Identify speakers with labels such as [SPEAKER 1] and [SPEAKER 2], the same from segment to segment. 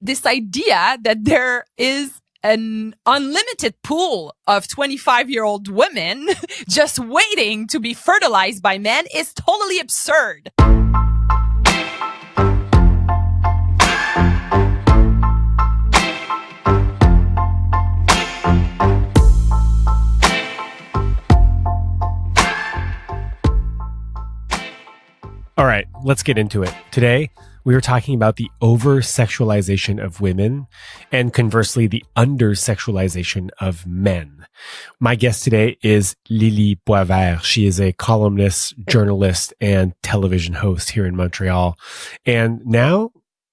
[SPEAKER 1] this idea that there is an unlimited pool of 25-year-old women just waiting to be fertilized by men is totally absurd.
[SPEAKER 2] All right, let's get into it. Today, we are talking about the over-sexualization of women and conversely, the under-sexualization of men. My guest today is Lili Boisvert. She is a columnist, journalist, and television host here in Montreal. And now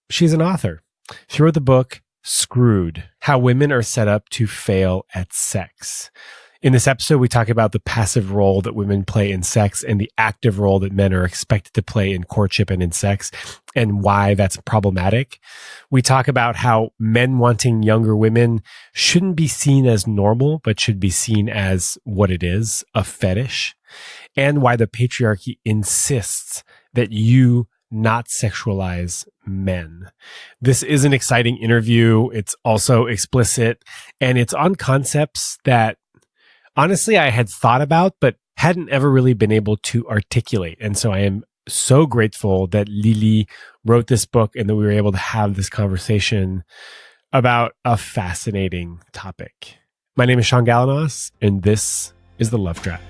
[SPEAKER 2] she's an author. She wrote the book, Screwed: How Women Are Set Up to Fail at Sex. In this episode, we talk about the passive role that women play in sex and the active role that men are expected to play in courtship and in sex, and why that's problematic. We talk about how men wanting younger women shouldn't be seen as normal, but should be seen as what it is, a fetish, and why the patriarchy insists that you not sexualize men. This is an exciting interview. It's also explicit, and it's on concepts that honestly, I had thought about, but hadn't ever really been able to articulate. And so I am so grateful that Lili wrote this book and that we were able to have this conversation about a fascinating topic. My name is Sean Galanos, and this is The Love Drive.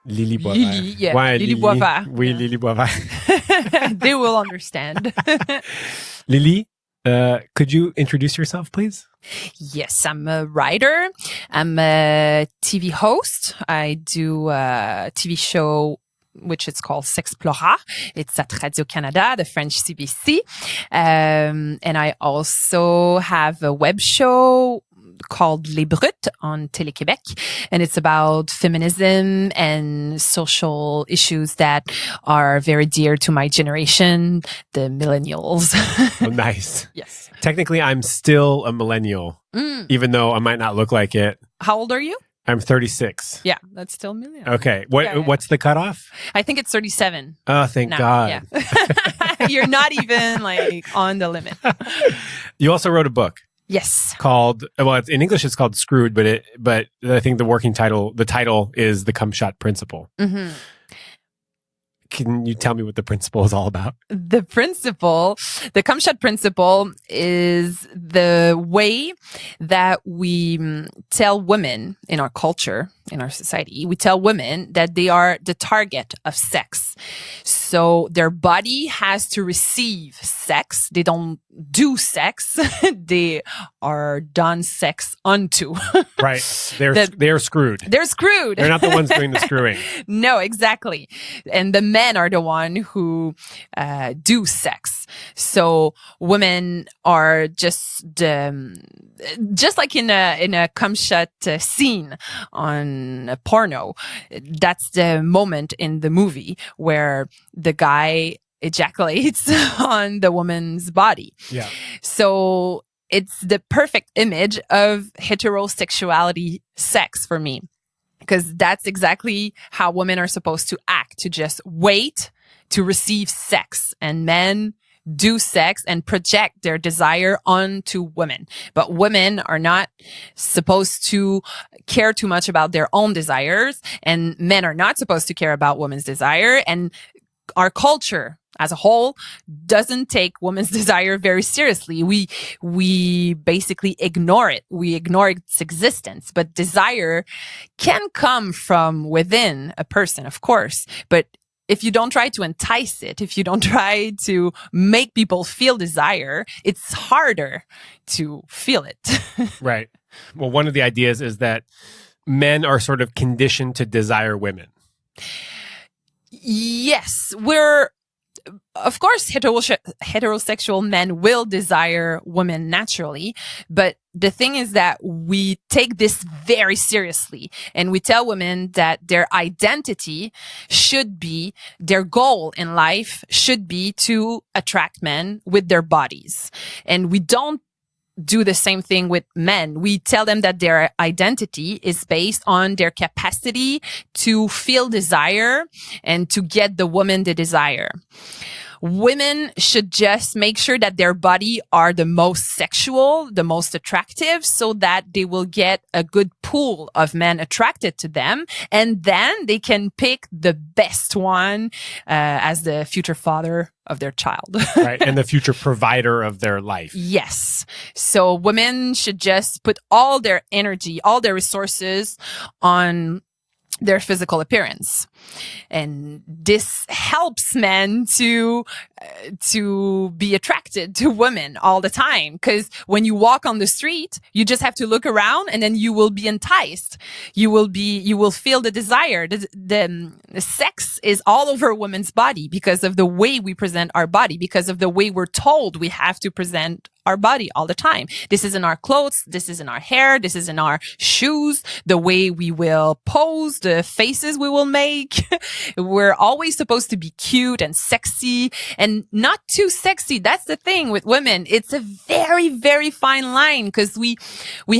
[SPEAKER 2] Lili Boisvert.
[SPEAKER 1] Lili, yeah. Ouais, Lili Boisvert.
[SPEAKER 2] Oui, yeah. Lili Boisvert.
[SPEAKER 1] They will understand.
[SPEAKER 2] Lili, could you introduce yourself, please?
[SPEAKER 1] Yes, I'm a writer. I'm a TV host. I do a TV show which is called S'Explora. It's at Radio-Canada, the French CBC. And I also have a web show called Les Brutes on Télé-Québec. And it's about feminism and social issues that are very dear to my generation, the millennials.
[SPEAKER 2] Oh, nice.
[SPEAKER 1] Yes.
[SPEAKER 2] Technically, I'm still a millennial, even though I might not look like it.
[SPEAKER 1] How old are you?
[SPEAKER 2] I'm 36.
[SPEAKER 1] Yeah, that's still millennial.
[SPEAKER 2] Okay. What's the cutoff?
[SPEAKER 1] I think it's 37.
[SPEAKER 2] Oh, thank God.
[SPEAKER 1] Yeah. You're not even on the limit.
[SPEAKER 2] You also wrote a book.
[SPEAKER 1] Yes.
[SPEAKER 2] Called, well, in English it's called Screwed, but I think the title is The Cumshot Principle. Mm-hmm. Can you tell me what the principle is all about?
[SPEAKER 1] The cumshot principle is the way that we tell women in our culture, in our society, we tell women that they are the target of sex. So their body has to receive sex. They don't do sex. They are done sex unto.
[SPEAKER 2] Right. They're screwed.
[SPEAKER 1] They're screwed.
[SPEAKER 2] They're not the ones doing the screwing.
[SPEAKER 1] No, exactly. And the men are the one who do sex. So women are just like in a cumshot scene on a porno. That's the moment in the movie where the guy ejaculates on the woman's body.
[SPEAKER 2] Yeah.
[SPEAKER 1] So it's the perfect image of heterosexuality sex for me, because that's exactly how women are supposed to act, to just wait to receive sex, and men do sex and project their desire onto women. But women are not supposed to care too much about their own desires, and men are not supposed to care about women's desire. And our culture as a whole doesn't take women's desire very seriously. We basically ignore it. We ignore its existence. But desire can come from within a person, of course. But if you don't try to entice it, if you don't try to make people feel desire, it's harder to feel it.
[SPEAKER 2] Right. Well, one of the ideas is that men are sort of conditioned to desire women.
[SPEAKER 1] Yes, of course, heterosexual men will desire women naturally, but the thing is that we take this very seriously, and we tell women that their identity should be, their goal in life should be to attract men with their bodies. And we don't do the same thing with men. We tell them that their identity is based on their capacity to feel desire and to get the woman they desire. Women should just make sure that their body are the most sexual, the most attractive, so that they will get a good pool of men attracted to them. And then they can pick the best one as the future father of their child.
[SPEAKER 2] Right. And the future provider of their life.
[SPEAKER 1] Yes. So women should just put all their energy, all their resources on their physical appearance. And this helps men to be attracted to women all the time. Because when you walk on the street, you just have to look around and then you will be enticed. You will feel the desire. The sex is all over a woman's body because of the way we present our body, because of the way we're told we have to present our body all the time. This is in our clothes. This is in our hair. This is in our shoes, the way we will pose, the faces we will make. We're always supposed to be cute and sexy and not too sexy. That's the thing with women. It's a very, very fine line because we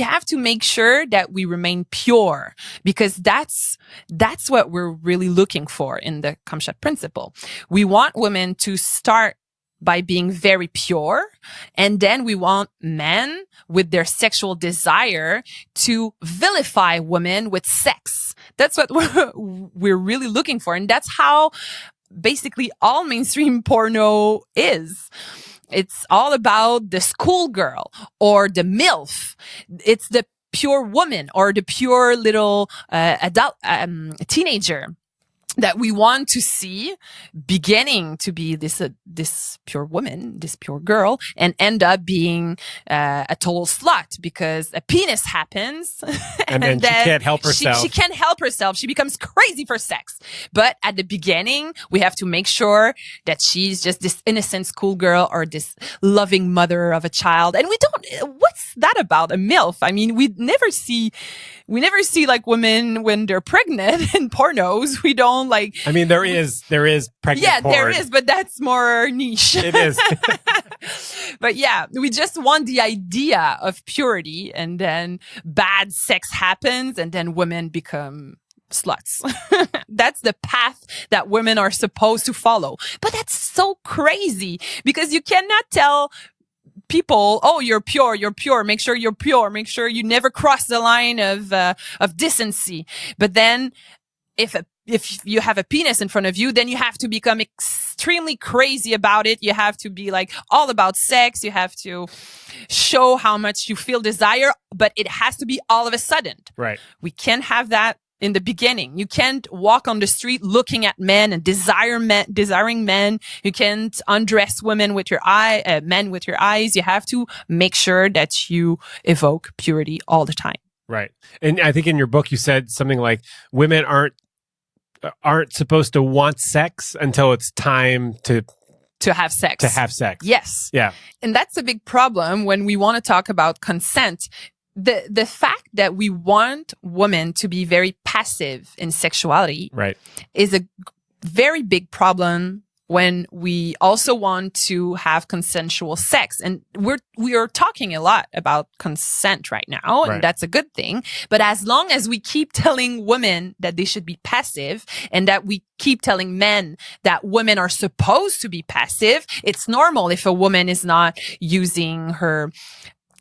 [SPEAKER 1] have to make sure that we remain pure because that's what we're really looking for in the cumshot principle. We want women to start by being very pure. And then we want men with their sexual desire to vilify women with sex. That's what we're really looking for. And that's how basically all mainstream porno is. It's all about the schoolgirl or the MILF. It's the pure woman or the pure little adult teenager that we want to see beginning to be this pure woman, this pure girl, and end up being a total slut because a penis happens,
[SPEAKER 2] and then she can't help herself.
[SPEAKER 1] She can't help herself. She becomes crazy for sex. But at the beginning, we have to make sure that she's just this innocent schoolgirl or this loving mother of a child. And we don't. What's that about a MILF? I mean, we never see like women when they're pregnant in pornos. We don't like.
[SPEAKER 2] I mean, there is pregnant porn.
[SPEAKER 1] There is, but that's more niche.
[SPEAKER 2] It is.
[SPEAKER 1] But yeah, we just want the idea of purity, and then bad sex happens, and then women become sluts. That's the path that women are supposed to follow. But that's so crazy because you cannot tell people, oh, you're pure. Make sure you're pure. Make sure you never cross the line of decency. But then if you have a penis in front of you, then you have to become extremely crazy about it. You have to be like all about sex. You have to show how much you feel desire, but it has to be all of a sudden.
[SPEAKER 2] Right.
[SPEAKER 1] We can't have that in the beginning. You can't walk on the street looking at men and desiring men. You can't undress women with your men with your eyes. You have to make sure that you evoke purity all the time.
[SPEAKER 2] Right. And I think in your book, you said something like women aren't supposed to want sex until it's time to have sex. To have sex.
[SPEAKER 1] Yes.
[SPEAKER 2] Yeah.
[SPEAKER 1] And that's a big problem when we want to talk about consent. The fact that we want women to be very passive in sexuality is a very big problem when we also want to have consensual sex. And we are talking a lot about consent right now, and that's a good thing. But as long as we keep telling women that they should be passive and that we keep telling men that women are supposed to be passive, it's normal if a woman is not using her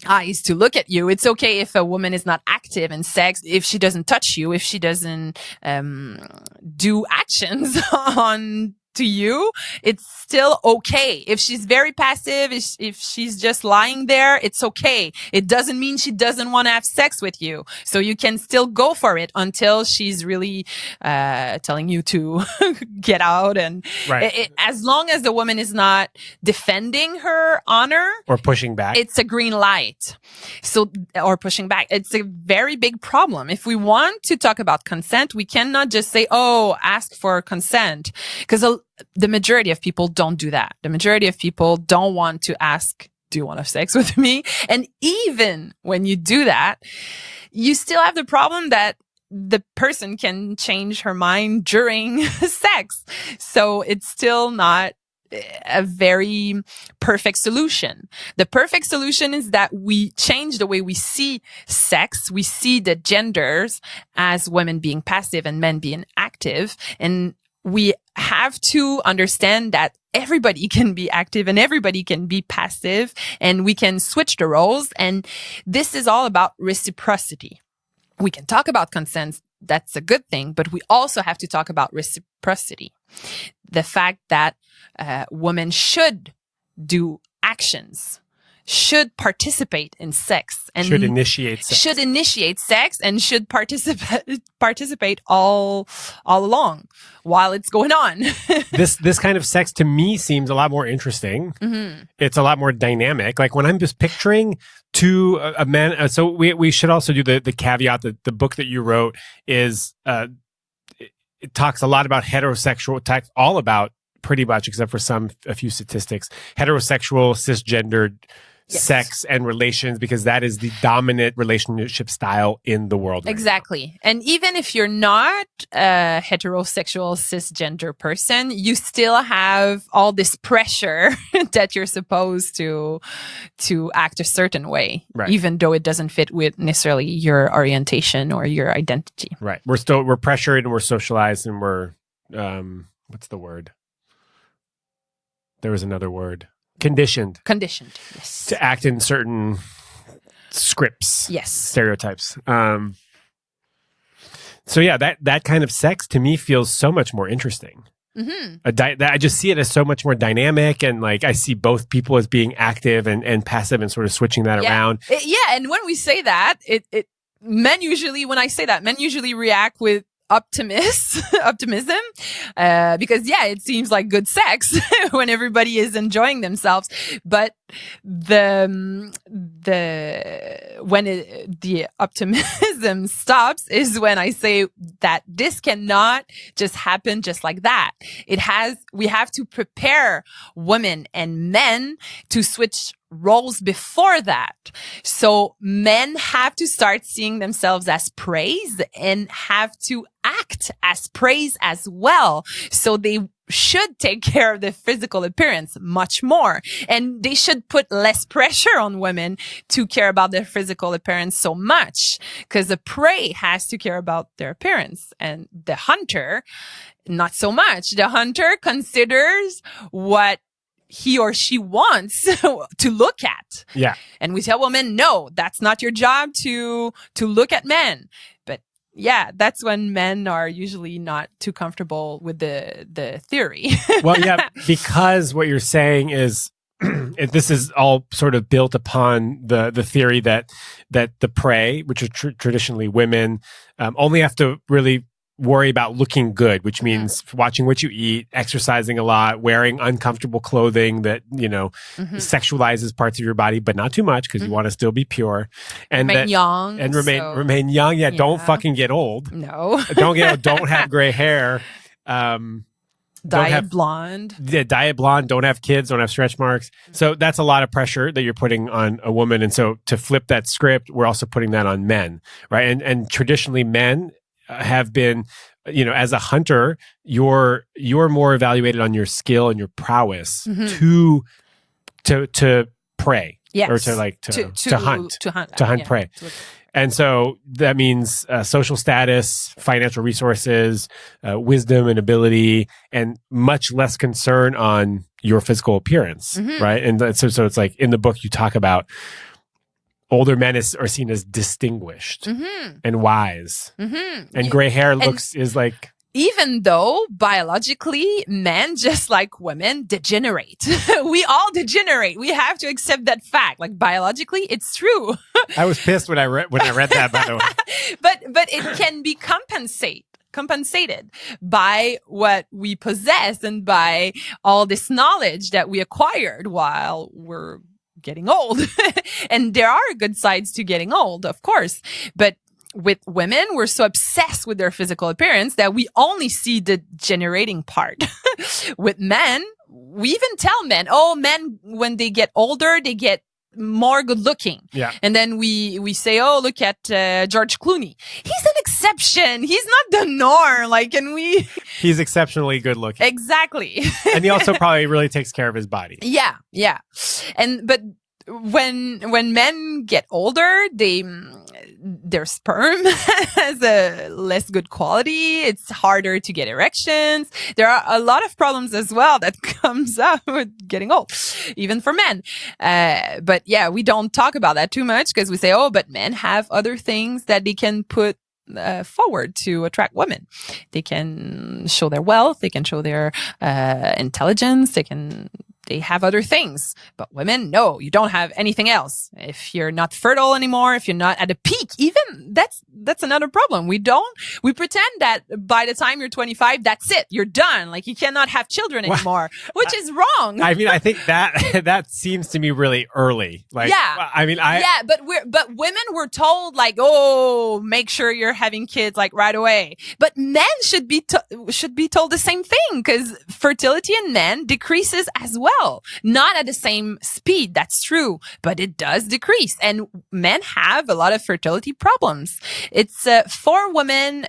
[SPEAKER 1] eyes to look at you. It's okay if a woman is not active in sex, if she doesn't touch you, if she doesn't do actions on to you, it's still okay. If she's very passive, if she's just lying there, it's okay. It doesn't mean she doesn't want to have sex with you. So you can still go for it until she's really telling you to get out. And as long as the woman is not defending her honor
[SPEAKER 2] or pushing back,
[SPEAKER 1] it's a green light. Or pushing back. It's a very big problem. If we want to talk about consent, we cannot just say, oh, ask for consent. Because the majority of people don't do that. The majority of people don't want to ask, do you want to have sex with me? And even when you do that, you still have the problem that the person can change her mind during sex. So it's still not a very perfect solution. The perfect solution is that we change the way we see sex. We see the genders as women being passive and men being active. And we have to understand that everybody can be active and everybody can be passive, and we can switch the roles. And this is all about reciprocity. We can talk about consent. That's a good thing, but we also have to talk about reciprocity. The fact that women should do actions, should participate in sex, and
[SPEAKER 2] should initiate sex,
[SPEAKER 1] and should participate all along while it's going on.
[SPEAKER 2] This kind of sex to me seems a lot more interesting. Mm-hmm. It's a lot more dynamic. Like when I'm just picturing a man. So we should also do the caveat that the book that you wrote is it talks a lot about heterosexual, all about pretty much, except for a few statistics, heterosexual, cisgendered sex and relations, because that is the dominant relationship style in the world.
[SPEAKER 1] Exactly. And even if you're not a heterosexual cisgender person, you still have all this pressure that you're supposed to act a certain way, even though it doesn't fit with necessarily your orientation or your identity.
[SPEAKER 2] Right. We're pressured and we're socialized and we're, what's the word? There was another word. Conditioned,
[SPEAKER 1] yes.
[SPEAKER 2] To act in certain scripts,
[SPEAKER 1] yes,
[SPEAKER 2] stereotypes. So yeah, that kind of sex to me feels so much more interesting. Mm-hmm. I just see it as so much more dynamic, and like I see both people as being active and passive, and sort of switching that around.
[SPEAKER 1] And when we say that, men usually react with optimism, because it seems like good sex when everybody is enjoying themselves. But the optimism stops is when I say that this cannot just happen just like that. We have to prepare women and men to switch roles before that. So men have to start seeing themselves as praise and have to act as praise as well. So they should take care of their physical appearance much more. And they should put less pressure on women to care about their physical appearance so much, because the prey has to care about their appearance, and the hunter, not so much. The hunter considers what he or she wants to look at.
[SPEAKER 2] Yeah.
[SPEAKER 1] And we tell women, no, that's not your job to look at men. But yeah, that's when men are usually not too comfortable with the theory.
[SPEAKER 2] Well, yeah, because what you're saying is this is all sort of built upon the theory that the prey, which are traditionally women, only have to really worry about looking good, which means watching what you eat, exercising a lot, wearing uncomfortable clothing that, sexualizes parts of your body, but not too much, because you want to still be pure. And
[SPEAKER 1] remain young.
[SPEAKER 2] And remain young. Yeah, don't fucking get old.
[SPEAKER 1] No.
[SPEAKER 2] Don't have gray hair.
[SPEAKER 1] Diet blonde.
[SPEAKER 2] Yeah, diet blonde. Don't have kids. Don't have stretch marks. So that's a lot of pressure that you're putting on a woman. And so to flip that script, we're also putting that on men, right? And traditionally men have been, as a hunter, you're more evaluated on your skill and your prowess to prey, or to hunt prey. And so that means social status, financial resources, wisdom and ability, and much less concern on your physical appearance, right? And so it's like in the book you talk about older men are seen as distinguished and wise, and gray hair is like.
[SPEAKER 1] Even though biologically men, just like women, degenerate. We all degenerate. We have to accept that fact. Like biologically, it's true.
[SPEAKER 2] I was pissed when I read that, by the way.
[SPEAKER 1] But it can be compensated by what we possess and by all this knowledge that we acquired while we're getting old. And there are good sides to getting old, of course. But with women, we're so obsessed with their physical appearance that we only see the generating part. With men, we even tell men, men, when they get older, they get more good looking.
[SPEAKER 2] Yeah.
[SPEAKER 1] And then we say, oh, look at George Clooney. He's an exception. He's not the norm. Like, and we...
[SPEAKER 2] He's exceptionally good looking.
[SPEAKER 1] Exactly.
[SPEAKER 2] And he also probably really takes care of his body.
[SPEAKER 1] Yeah. But when men get older, their sperm has a less good quality. It's harder to get erections. There are a lot of problems as well that comes up with getting old, even for men. But yeah, we don't talk about that too much because we say, oh, but men have other things that they can put forward to attract women. They can show their wealth. They can show their intelligence. They have other things. But women, no, you don't have anything else. If you're not fertile anymore, if you're not at a peak, even that's another problem. We pretend that by the time you're 25, that's it. You're done. Like, you cannot have children anymore, which is wrong.
[SPEAKER 2] I mean, I think that seems to me really early. Like,
[SPEAKER 1] yeah.
[SPEAKER 2] I mean,
[SPEAKER 1] but women were told, like, oh, make sure you're having kids like right away. But men should be told the same thing, because fertility in men decreases as well. Not at the same speed, that's true, but it does decrease. And men have a lot of fertility problems. It's for women,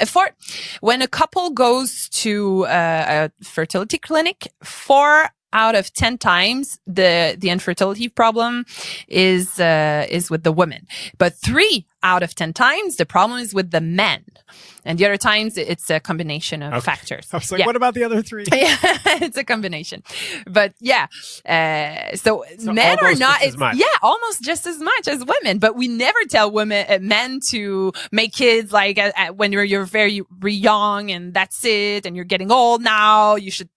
[SPEAKER 1] when a couple goes to a fertility clinic, 4 out of 10 times the infertility problem is with the women. But 3 out of 10 times the problem is with the men. And the other times it's a combination of factors.
[SPEAKER 2] I was like, what about the other 3?
[SPEAKER 1] Yeah, it's a combination. But yeah, so men are not, almost just as much as women. But we never tell men to make kids like when you're very young and that's it. And you're getting old now. You should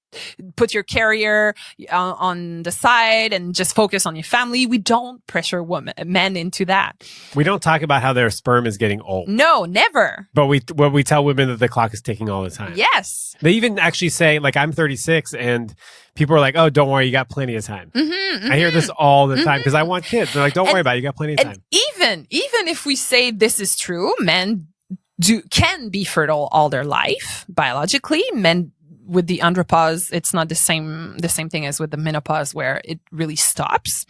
[SPEAKER 1] put your career on the side and just focus on your family. We don't pressure men into that.
[SPEAKER 2] We don't talk about how their sperm is getting old.
[SPEAKER 1] No, never.
[SPEAKER 2] But we tell women that the clock is ticking all the time.
[SPEAKER 1] Yes.
[SPEAKER 2] They even actually say, like, I'm 36 and people are like, oh, don't worry, you got plenty of time. I hear this all the time because I want kids. They're like, don't worry about it, you got plenty of time.
[SPEAKER 1] Even if we say this is true, men can be fertile all their life biologically. Men with the andropause, it's not the same thing as with the menopause where it really stops.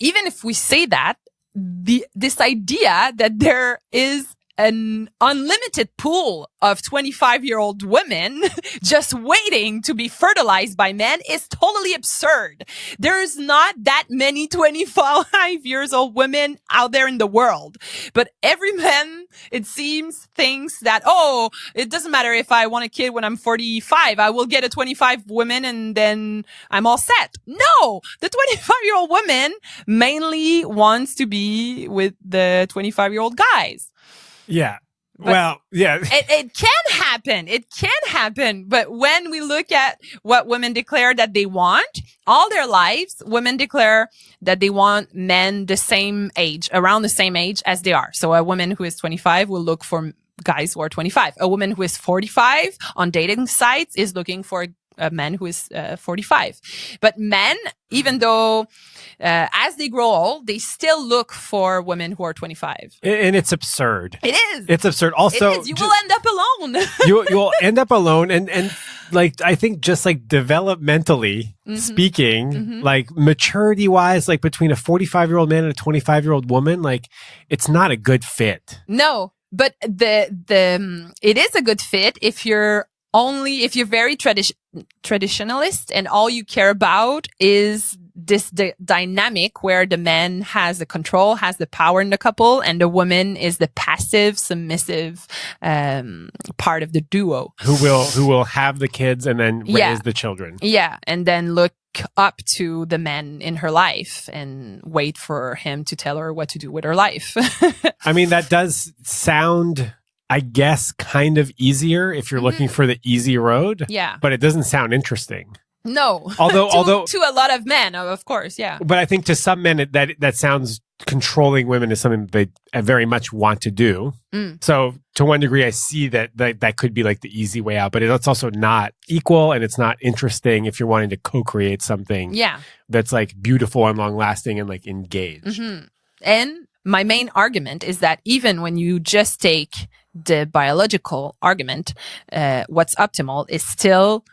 [SPEAKER 1] Even if we say that, this idea that there is an unlimited pool of 25-year-old women just waiting to be fertilized by men is totally absurd. There's not that many 25 years old women out there in the world. But every man, it seems, thinks that, oh, it doesn't matter if I want a kid when I'm 45, I will get a 25 woman and then I'm all set. No, the 25-year-old woman mainly wants to be with the 25-year-old guys.
[SPEAKER 2] Yeah.
[SPEAKER 1] But
[SPEAKER 2] well, yeah.
[SPEAKER 1] It can happen. It can happen. But when we look at what women declare that they want, all their lives, women declare that they want men the same age, around the same age as they are. So a woman who is 25 will look for guys who are 25. A woman who is 45 on dating sites is looking for a man who is 45. But men, even though as they grow old, they still look for women who are 25.
[SPEAKER 2] And it's absurd.
[SPEAKER 1] It is.
[SPEAKER 2] It's absurd. Also,
[SPEAKER 1] it is. You will end up alone.
[SPEAKER 2] you'll end up alone. And like, I think just like developmentally speaking, like maturity wise, like between a 45-year-old man and a 25-year-old woman, like it's not a good fit.
[SPEAKER 1] No, but it is a good fit if you're very traditionalist and all you care about is this dynamic where the man has the control, has the power in the couple, and the woman is the passive, submissive part of the duo.
[SPEAKER 2] Who will have the kids and then raise the children. Yeah,
[SPEAKER 1] and then look up to the man in her life and wait for him to tell her what to do with her life.
[SPEAKER 2] I mean, that does sound, I guess, kind of easier if you're looking for the easy road.
[SPEAKER 1] Yeah.
[SPEAKER 2] But it doesn't sound interesting.
[SPEAKER 1] No.
[SPEAKER 2] Although
[SPEAKER 1] to a lot of men, of course, yeah.
[SPEAKER 2] But I think to some men that sounds controlling women is something that they very much want to do. So to one degree, I see that could be like the easy way out, but it's also not equal and it's not interesting if you're wanting to co-create something that's like beautiful and long lasting and like engaged.
[SPEAKER 1] And my main argument is that even when you just take the biological argument, what's optimal is still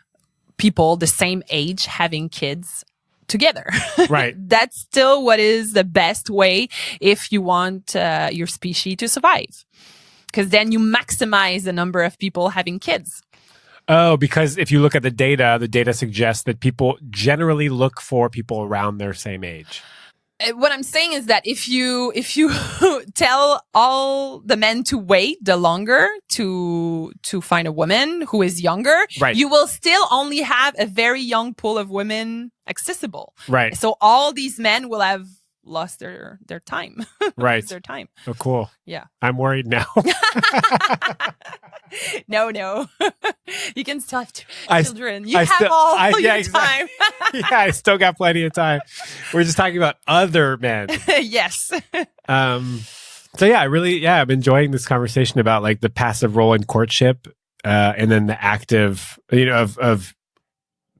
[SPEAKER 1] people the same age having kids together.
[SPEAKER 2] Right.
[SPEAKER 1] That's still what is the best way if you want your species to survive. Because then you maximize the number of people having kids.
[SPEAKER 2] Oh, because if you look at the data suggests that people generally look for people around their same age.
[SPEAKER 1] What I'm saying is that if you tell all the men to wait the longer to find a woman who is younger,
[SPEAKER 2] right,
[SPEAKER 1] you will still only have a very young pool of women accessible.
[SPEAKER 2] Right.
[SPEAKER 1] So all these men will have lost their time.
[SPEAKER 2] Right.
[SPEAKER 1] Their time.
[SPEAKER 2] Oh, cool.
[SPEAKER 1] Yeah.
[SPEAKER 2] I'm worried now.
[SPEAKER 1] No. You can still have children. You
[SPEAKER 2] I
[SPEAKER 1] have
[SPEAKER 2] still,
[SPEAKER 1] all your
[SPEAKER 2] exactly.
[SPEAKER 1] time.
[SPEAKER 2] Yeah, I still got plenty of time. We're just talking about other men.
[SPEAKER 1] Yes.
[SPEAKER 2] So yeah, I'm enjoying this conversation about like the passive role in courtship, and then the active, of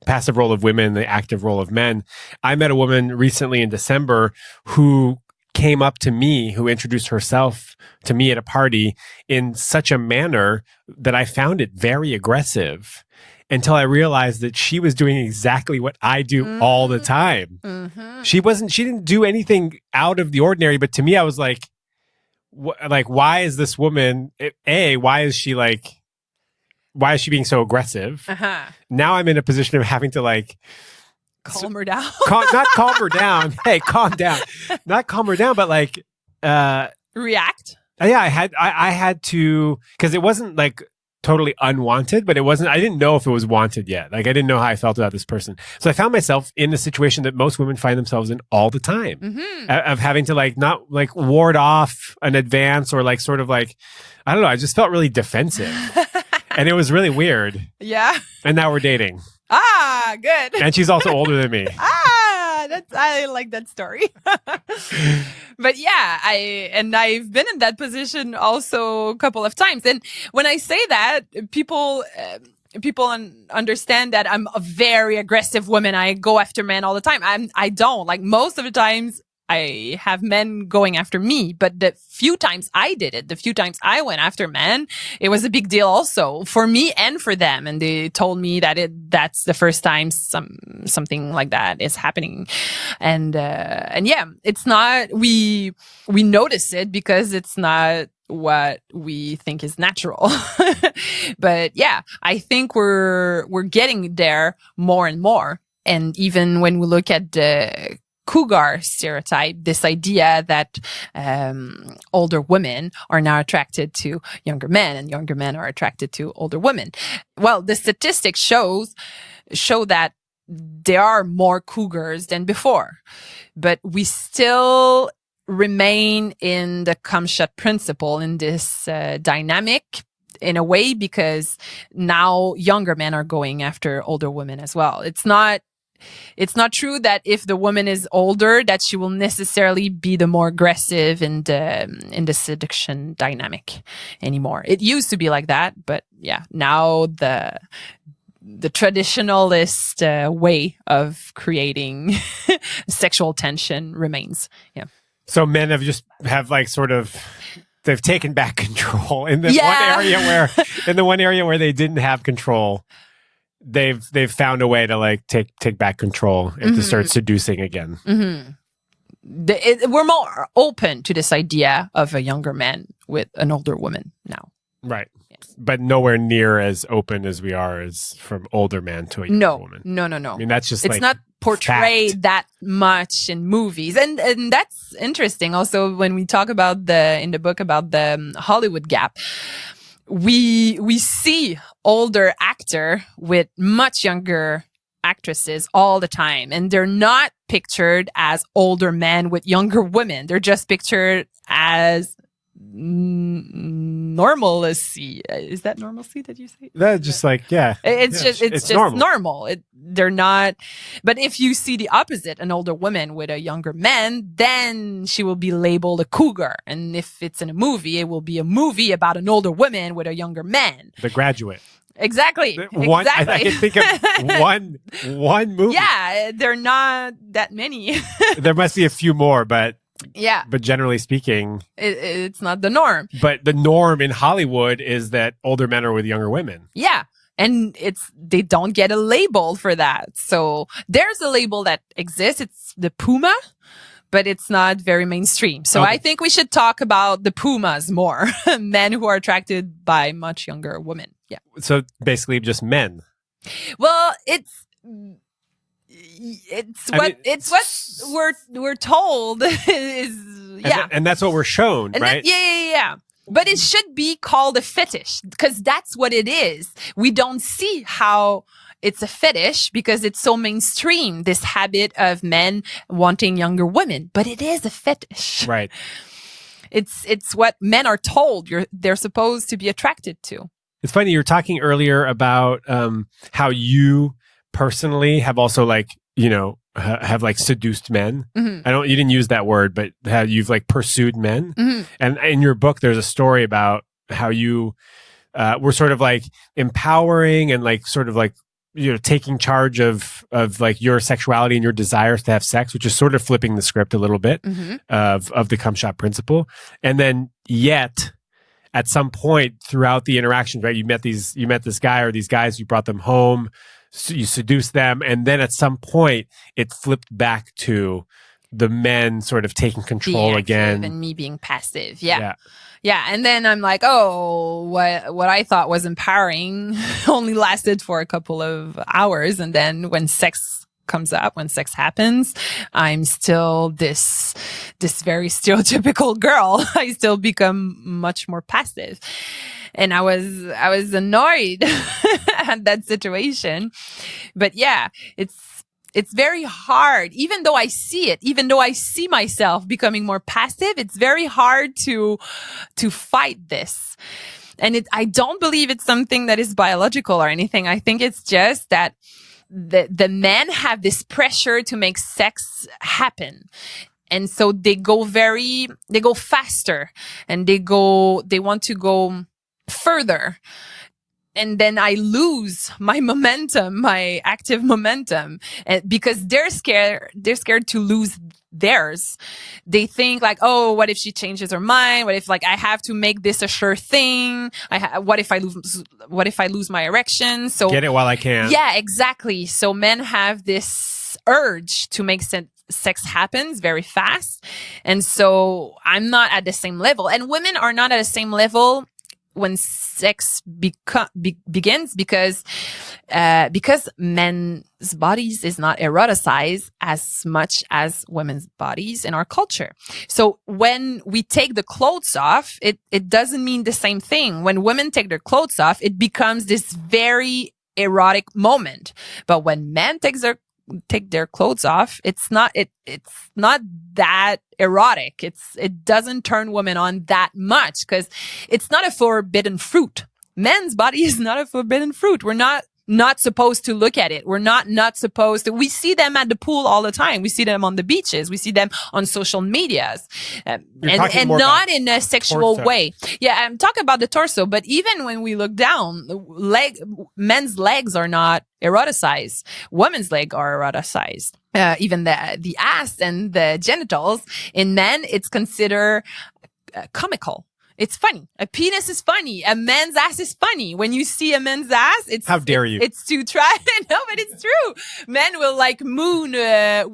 [SPEAKER 2] passive role of women, the active role of men. I met a woman recently in December who came up to me, who introduced herself to me at a party in such a manner that I found it very aggressive until I realized that she was doing exactly what I do all the time. Mm-hmm. She didn't do anything out of the ordinary, but to me, I was like, why is this woman, why is she being so aggressive? Uh-huh. Now I'm in a position of having to
[SPEAKER 1] calm her down.
[SPEAKER 2] Not calm her down. Hey, calm down. Not calm her down, but
[SPEAKER 1] react.
[SPEAKER 2] Yeah, I had to, because it wasn't totally unwanted, but I didn't know if it was wanted yet. I didn't know how I felt about this person. So I found myself in a situation that most women find themselves in all the time, of having to not ward off an advance or I don't know. I just felt really defensive. And it was really weird.
[SPEAKER 1] Yeah.
[SPEAKER 2] And now we're dating.
[SPEAKER 1] Ah, good.
[SPEAKER 2] And she's also older than me.
[SPEAKER 1] I like that story. But yeah, I've been in that position also a couple of times. And when I say that, people understand that I'm a very aggressive woman. I go after men all the time. I don't. Most of the times I have men going after me, but the few times I did it, the few times I went after men, it was a big deal also for me and for them. And they told me that that's the first time something like that is happening. And yeah, it's not, we notice it because it's not what we think is natural. But yeah, I think we're getting there more and more. And even when we look at the cougar stereotype, this idea that older women are now attracted to younger men and younger men are attracted to older women. Well, the statistics show that there are more cougars than before, but we still remain in the cumshot principle in this dynamic in a way, because now younger men are going after older women as well. It's not true that if the woman is older, that she will necessarily be the more aggressive in the seduction dynamic anymore. It used to be like that, but yeah, now the traditionalist way of creating sexual tension remains. Yeah.
[SPEAKER 2] So men they've taken back control in this one area where they didn't have control. They've found a way to take back control and to start seducing again.
[SPEAKER 1] We're more open to this idea of a younger man with an older woman now.
[SPEAKER 2] Right. Yes. But nowhere near as open as we are as from older man to a younger woman.
[SPEAKER 1] No.
[SPEAKER 2] I mean, that's just
[SPEAKER 1] it's not portrayed that much in movies. And that's interesting also when we talk about in the book about the Hollywood gap. We see older actor with much younger actresses all the time, and they're not pictured as older men with younger women. They're just pictured as normalcy. Is that normalcy that you say?
[SPEAKER 2] That's just
[SPEAKER 1] it's just normal. They're not. But if you see the opposite, an older woman with a younger man, then she will be labeled a cougar. And if it's in a movie, it will be a movie about an older woman with a younger man.
[SPEAKER 2] The Graduate.
[SPEAKER 1] Exactly.
[SPEAKER 2] I can think of one movie.
[SPEAKER 1] Yeah, they're not that many.
[SPEAKER 2] There must be a few more, but
[SPEAKER 1] yeah.
[SPEAKER 2] But generally speaking,
[SPEAKER 1] it's not the norm.
[SPEAKER 2] But the norm in Hollywood is that older men are with younger women.
[SPEAKER 1] Yeah. And they don't get a label for that. So there's a label that exists. It's the Puma, but it's not very mainstream. So I think we should talk about the Pumas more. Men who are attracted by much younger women. Yeah.
[SPEAKER 2] So basically just men.
[SPEAKER 1] Well, it's what we're told is, yeah.
[SPEAKER 2] And that's what we're shown,
[SPEAKER 1] and
[SPEAKER 2] right?
[SPEAKER 1] Yeah. But it should be called a fetish because that's what it is. We don't see how it's a fetish because it's so mainstream, this habit of men wanting younger women, but it is a fetish.
[SPEAKER 2] Right.
[SPEAKER 1] It's what men are told they're supposed to be attracted to.
[SPEAKER 2] It's funny. You were talking earlier about how you personally have also have seduced men.
[SPEAKER 1] Mm-hmm.
[SPEAKER 2] You didn't use that word, but how you've pursued men.
[SPEAKER 1] Mm-hmm.
[SPEAKER 2] And in your book, there's a story about how you were sort of empowering and taking charge of your sexuality and your desires to have sex, which is sort of flipping the script a little bit
[SPEAKER 1] Mm-hmm.
[SPEAKER 2] of the cumshot principle. And then yet at some point throughout the interaction, right, you met this guy or these guys, you brought them home, so you seduced them, and then at some point it flipped back to the men sort of taking control again,
[SPEAKER 1] and me being passive. Yeah. And then I'm like, oh, what I thought was empowering only lasted for a couple of hours, and then when sex comes up, when sex happens, I'm still this very stereotypical girl. I still become much more passive. And I was annoyed at that situation. But yeah, it's very hard. Even though I see it, even though I see myself becoming more passive, it's very hard to fight this. And I don't believe it's something that is biological or anything. I think it's just that the men have this pressure to make sex happen. And so they go faster and they want to go further. And then I lose my momentum, my active momentum, because they're scared to lose theirs. They think oh, what if she changes her mind? What if I have to make this a sure thing? What if I lose my erection? So
[SPEAKER 2] get it while I can.
[SPEAKER 1] Yeah, exactly. So men have this urge to make sex happens very fast. And so I'm not at the same level, and women are not at the same level when sex begins because men's bodies is not eroticized as much as women's bodies in our culture. So when we take the clothes off, it doesn't mean the same thing. When women take their clothes off, it becomes this very erotic moment. But when men take their clothes off, it's not that erotic. It doesn't turn women on that much because it's not a forbidden fruit. Men's body is not a forbidden fruit. We're not supposed to look at it. We're not supposed to. We see them at the pool all the time. We see them on the beaches. We see them on social medias, and not in a sexual way. Yeah, I'm talking about the torso. But even when we look down, men's legs are not eroticized. Women's legs are eroticized. Even the ass and the genitals in men, it's considered comical. It's funny. A penis is funny. A man's ass is funny. When you see a man's ass, it's
[SPEAKER 2] how dare you?
[SPEAKER 1] It's to try. No, but it's true. Men will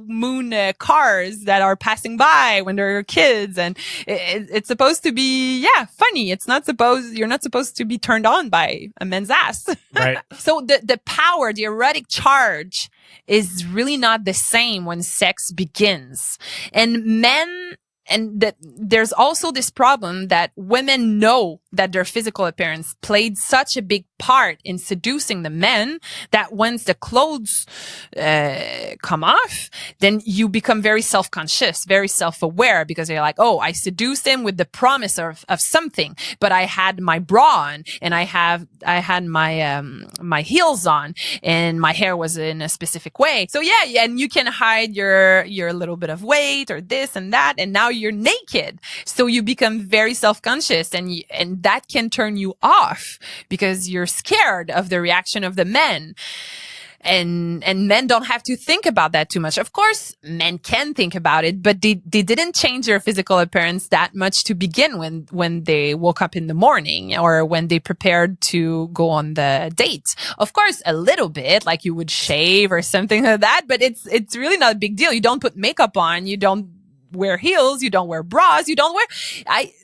[SPEAKER 1] moon cars that are passing by when they're kids, and it's supposed to be funny. You're not supposed to be turned on by a man's ass.
[SPEAKER 2] Right.
[SPEAKER 1] So the power, the erotic charge, is really not the same when sex begins, and men. And that there's also this problem that women know that their physical appearance played such a big part in seducing the men that once the clothes come off, then you become very self-conscious, very self-aware, because you're like, oh, I seduced him with the promise of something, but I had my bra on and I had my heels on and my hair was in a specific way. So yeah, and you can hide your little bit of weight or this and that, and now you're naked. So you become very self-conscious, and that can turn you off because you're scared of the reaction of the men. And men don't have to think about that too much. Of course, men can think about it, but they didn't change their physical appearance that much to begin when they woke up in the morning or when they prepared to go on the date. Of course, a little bit, like you would shave or something like that, but it's really not a big deal. You don't put makeup on, you don't wear heels, you don't wear bras, you don't wear,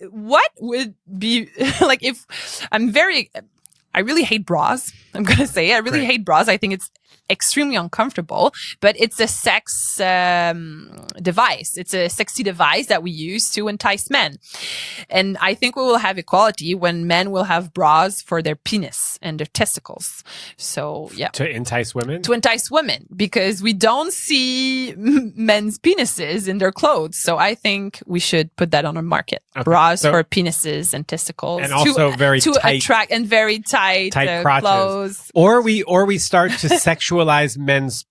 [SPEAKER 1] what would be like if I really hate bras. I'm going to say I really hate bras. I think it's extremely uncomfortable, but it's a sex device. It's a sexy device that we use to entice men. And I think we will have equality when men will have bras for their penis and their testicles. So, yeah.
[SPEAKER 2] To entice women?
[SPEAKER 1] To entice women, because we don't see men's penises in their clothes. So I think we should put that on a market. Okay. Bras for penises and testicles.
[SPEAKER 2] And also very
[SPEAKER 1] to
[SPEAKER 2] tight.
[SPEAKER 1] Attract and very tight
[SPEAKER 2] crotches.
[SPEAKER 1] Clothes.
[SPEAKER 2] Or we start to sexualize men's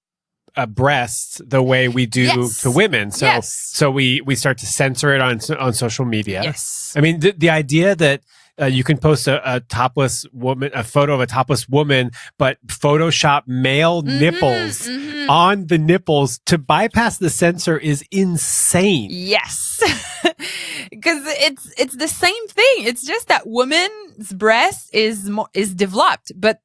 [SPEAKER 2] breasts the way we do to women. So we start to censor it on social media.
[SPEAKER 1] Yes.
[SPEAKER 2] I mean, the idea that you can post a topless woman, a photo of a topless woman, but Photoshop male nipples on the nipples to bypass the censor is insane.
[SPEAKER 1] Yes. Because it's the same thing. It's just that women's breast is developed, but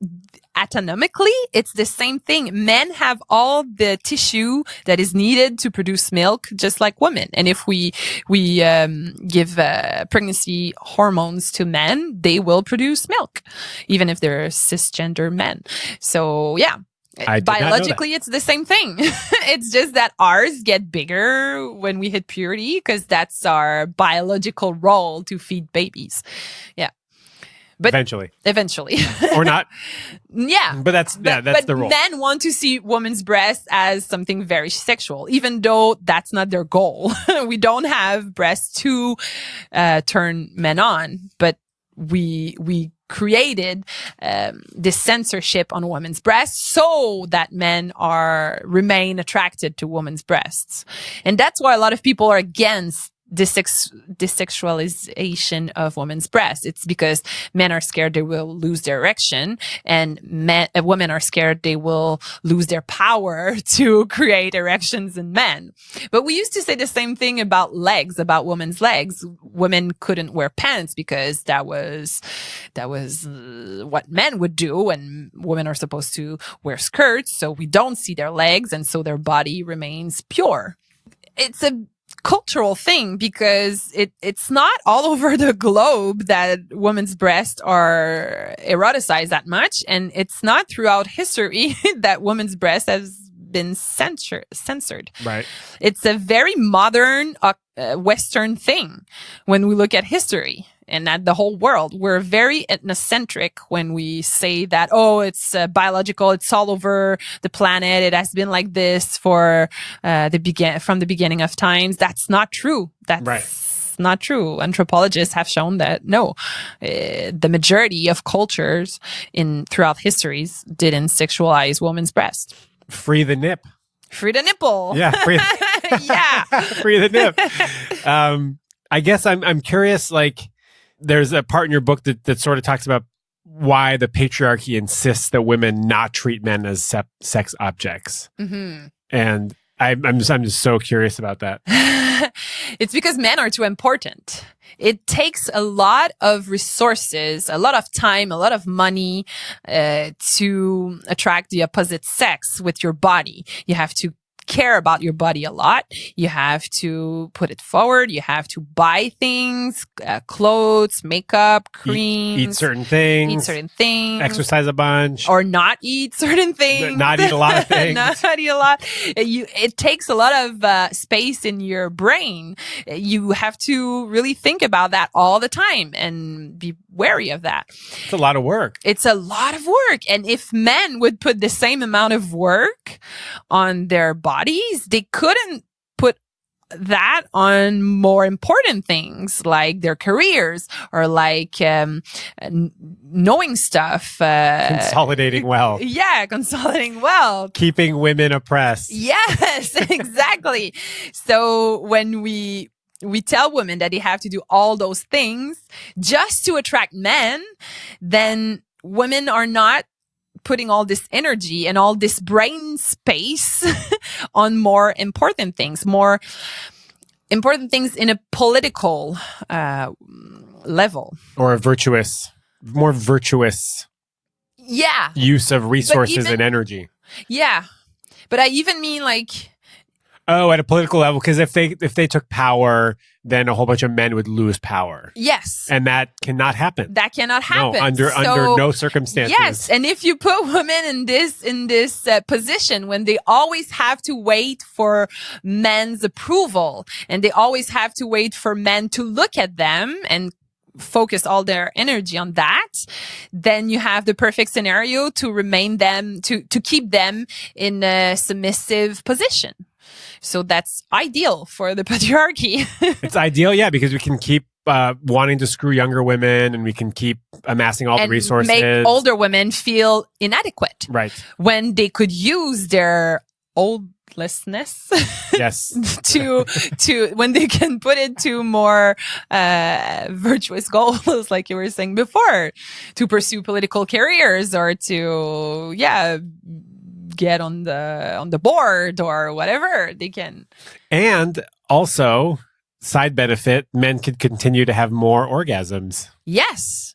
[SPEAKER 1] anatomically, it's the same thing. Men have all the tissue that is needed to produce milk, just like women. And if we give pregnancy hormones to men, they will produce milk, even if they're cisgender men. So, yeah. Biologically, it's the same thing. It's just that ours get bigger when we hit puberty because that's our biological role to feed babies. Yeah. But eventually.
[SPEAKER 2] Or not.
[SPEAKER 1] Yeah.
[SPEAKER 2] But that's the role.
[SPEAKER 1] Men want to see women's breasts as something very sexual, even though that's not their goal. We don't have breasts to turn men on, but we created this censorship on women's breasts so that men remain attracted to women's breasts. And that's why a lot of people are against desexualization of women's breasts. It's because men are scared they will lose their erection, and women are scared they will lose their power to create erections in men. But we used to say the same thing about legs, about women's legs. Women couldn't wear pants because that was what men would do, and women are supposed to wear skirts, so we don't see their legs, and so their body remains pure. It's a cultural thing because it's not all over the globe that women's breasts are eroticized that much, and it's not throughout history that women's breasts has been censored.
[SPEAKER 2] Right.
[SPEAKER 1] It's a very modern Western thing when we look at history and at the whole world. We're very ethnocentric when we say that, it's biological, it's all over the planet, it has been like this from the beginning of times. That's not true. That's not true. Anthropologists have shown that no, the majority of cultures throughout histories didn't sexualize women's breasts.
[SPEAKER 2] Free the nip.
[SPEAKER 1] Free the nipple.
[SPEAKER 2] Yeah.
[SPEAKER 1] Yeah.
[SPEAKER 2] Free the nip. I guess I'm curious, like, there's a part in your book that sort of talks about why the patriarchy insists that women not treat men as sex objects. Mm-hmm. And I'm just so curious about that.
[SPEAKER 1] It's because men are too important. It takes a lot of resources, a lot of time, a lot of money to attract the opposite sex with your body. You have to care about your body a lot. You have to put it forward. You have to buy things, clothes, makeup, creams.
[SPEAKER 2] Eat certain things. Exercise a bunch.
[SPEAKER 1] Or not eat certain things.
[SPEAKER 2] Not eat a lot of things.
[SPEAKER 1] Not eat a lot. It takes a lot of space in your brain. You have to really think about that all the time and be wary of that.
[SPEAKER 2] It's a lot of work.
[SPEAKER 1] It's a lot of work. And if men would put the same amount of work on their bodies, they couldn't put that on more important things like their careers or like knowing stuff.
[SPEAKER 2] Consolidating wealth.
[SPEAKER 1] Yeah, consolidating wealth.
[SPEAKER 2] Keeping women oppressed.
[SPEAKER 1] Yes, exactly. So when we tell women that they have to do all those things just to attract men, then women are not putting all this energy and all this brain space on more important things in a political level.
[SPEAKER 2] Or a more virtuous use of resources and energy.
[SPEAKER 1] Yeah. But I even mean like...
[SPEAKER 2] Oh, at a political level, because if they took power, then a whole bunch of men would lose power.
[SPEAKER 1] Yes.
[SPEAKER 2] And that cannot happen.
[SPEAKER 1] That cannot happen.
[SPEAKER 2] No, under no circumstances.
[SPEAKER 1] Yes, and if you put women in this position when they always have to wait for men's approval and they always have to wait for men to look at them and focus all their energy on that, then you have the perfect scenario to keep them in a submissive position. So that's ideal for the patriarchy.
[SPEAKER 2] It's ideal, yeah, because we can keep wanting to screw younger women and we can keep amassing all the resources.
[SPEAKER 1] Make older women feel inadequate.
[SPEAKER 2] Right.
[SPEAKER 1] When they could use their oldlessness
[SPEAKER 2] yes.
[SPEAKER 1] to when they can put it to more virtuous goals, like you were saying before, to pursue political careers or to get on the board or whatever they can.
[SPEAKER 2] And also, side benefit, men could continue to have more orgasms.
[SPEAKER 1] Yes.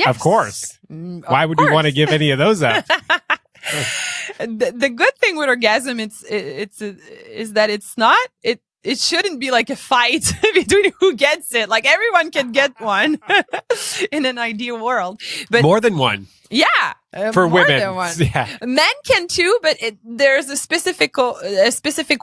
[SPEAKER 2] Of course. Why would we want to give any of those up?
[SPEAKER 1] The good thing with orgasm is that it's not it shouldn't be like a fight between who gets it. Like everyone can get one in an ideal world, but
[SPEAKER 2] more than one.
[SPEAKER 1] Yeah.
[SPEAKER 2] For
[SPEAKER 1] more
[SPEAKER 2] women.
[SPEAKER 1] Than one.
[SPEAKER 2] Yeah.
[SPEAKER 1] Men can too, but there's a specific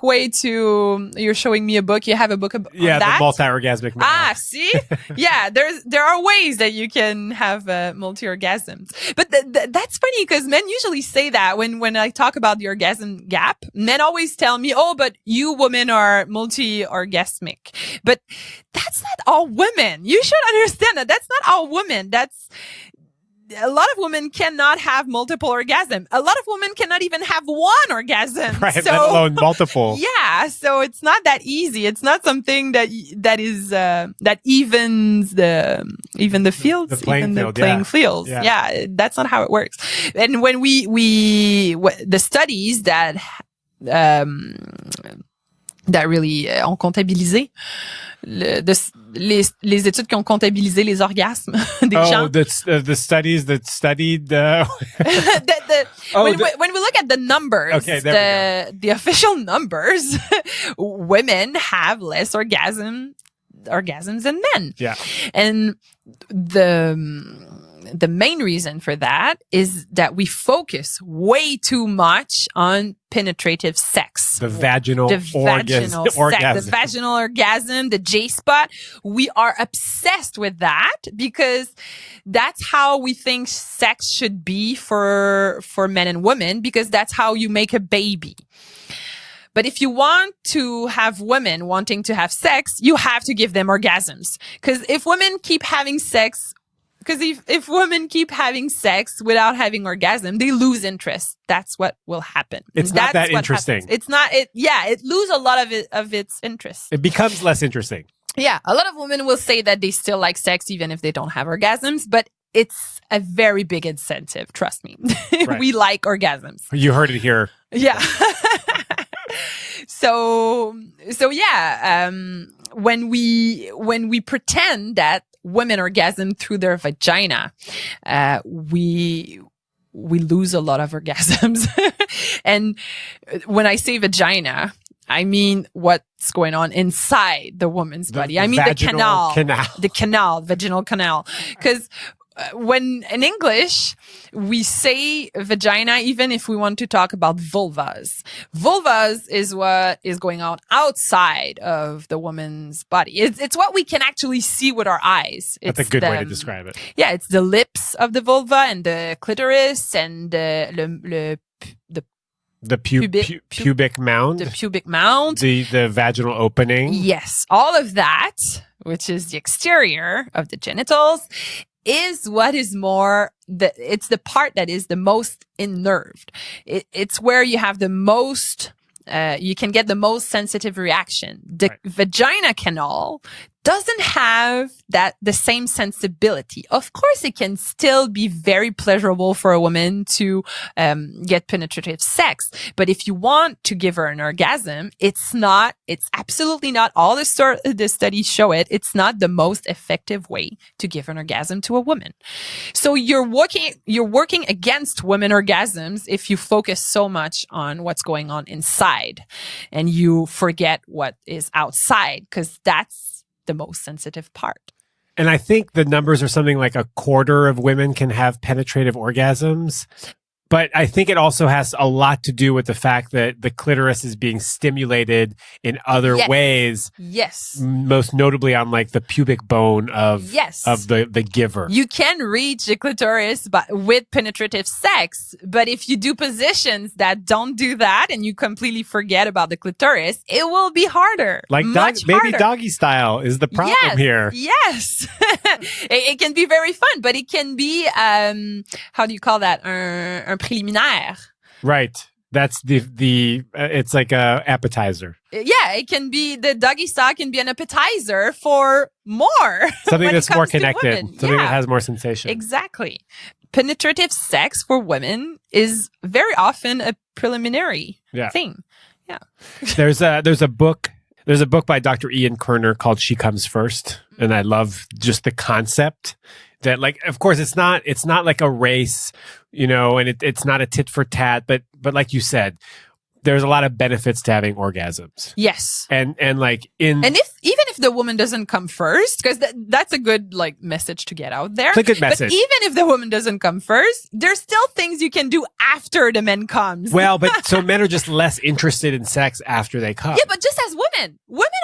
[SPEAKER 1] way to, you're showing me a book. You have a book about that?
[SPEAKER 2] The multi-orgasmic man.
[SPEAKER 1] See? Yeah, there are ways that you can have multi-orgasms. But that's funny because men usually say that when I talk about the orgasm gap, men always tell me, oh, but you women are multi-orgasmic. But that's not all women. You should understand that. That's not all women. A lot of women cannot have multiple orgasms. A lot of women cannot even have one orgasm.
[SPEAKER 2] Right, let alone multiple.
[SPEAKER 1] Yeah, so it's not that easy. It's not something that evens the fields,
[SPEAKER 2] the playing
[SPEAKER 1] fields. Yeah, that's not how it works. And when the studies that really ont comptabilisé les études qui ont comptabilisé les orgasmes des gens.
[SPEAKER 2] The studies that studied when
[SPEAKER 1] we look at the numbers, the official numbers, women have less orgasms than men.
[SPEAKER 2] Yeah.
[SPEAKER 1] And the main reason for that is that we focus way too much on penetrative sex.
[SPEAKER 2] The vaginal orgasm.
[SPEAKER 1] The vaginal orgasm, the J-spot. We are obsessed with that because that's how we think sex should be for men and women, because that's how you make a baby. But if you want to have women wanting to have sex, you have to give them orgasms. Because if women keep having sex without having orgasm, they lose interest. That's what will happen.
[SPEAKER 2] It's not that interesting.
[SPEAKER 1] Happens. It's not. It loses a lot of its interest.
[SPEAKER 2] It becomes less interesting.
[SPEAKER 1] Yeah, a lot of women will say that they still like sex even if they don't have orgasms, but it's a very big incentive. Trust me,
[SPEAKER 2] Right.
[SPEAKER 1] We like orgasms.
[SPEAKER 2] You heard it here.
[SPEAKER 1] Yeah. So yeah. When we pretend that women orgasm through their vagina, we lose a lot of orgasms. And when I say vagina, I mean what's going on inside the woman's body. I mean the canal, vaginal canal. Because when in English we say vagina, even if we want to talk about vulvas is what is going on outside of the woman's body. It's what we can actually see with our eyes.
[SPEAKER 2] That's a good way to describe it.
[SPEAKER 1] Yeah, it's the lips of the vulva and the clitoris and the
[SPEAKER 2] pubic mound.
[SPEAKER 1] The pubic mound.
[SPEAKER 2] The vaginal opening.
[SPEAKER 1] Yes, all of that, which is the exterior of the genitals, is what is it's the part that is the most unnerved. It's where you have the most, you can get the most sensitive reaction. The vagina canal doesn't have the same sensibility. Of course, it can still be very pleasurable for a woman to get penetrative sex, but if you want to give her an orgasm, it's absolutely not. All the studies show it. It's not the most effective way to give an orgasm to a woman. So you're working against women orgasms if you focus so much on what's going on inside and you forget what is outside, because that's the most sensitive part.
[SPEAKER 2] And I think the numbers are something like 1/4 of women can have penetrative orgasms. But I think it also has a lot to do with the fact that the clitoris is being stimulated in other ways.
[SPEAKER 1] Yes.
[SPEAKER 2] Most notably on like the pubic bone of the giver.
[SPEAKER 1] You can reach the clitoris with penetrative sex, but if you do positions that don't do that and you completely forget about the clitoris, it will be harder.
[SPEAKER 2] Like maybe doggy style is the problem here.
[SPEAKER 1] Yes. It can be very fun, but it can be, how do you call that? Un préliminaire.
[SPEAKER 2] Right. That's it's like a appetizer.
[SPEAKER 1] Yeah, it can be, the doggy style can be an appetizer for more.
[SPEAKER 2] Something that's more connected. Something that has more sensation.
[SPEAKER 1] Exactly. Penetrative sex for women is very often a preliminary thing. Yeah.
[SPEAKER 2] There's a book by Dr. Ian Kerner called She Comes First. And I love just the concept that, like, of course it's not like a race, and it's not a tit for tat, but like you said, there's a lot of benefits to having orgasms.
[SPEAKER 1] Yes.
[SPEAKER 2] And even
[SPEAKER 1] if the woman doesn't come first, because that's a good message to get out there.
[SPEAKER 2] It's a good message.
[SPEAKER 1] But even if the woman doesn't come first, there's still things you can do after the man comes.
[SPEAKER 2] Well, but so men are just less interested in sex after they come.
[SPEAKER 1] Yeah, but just as women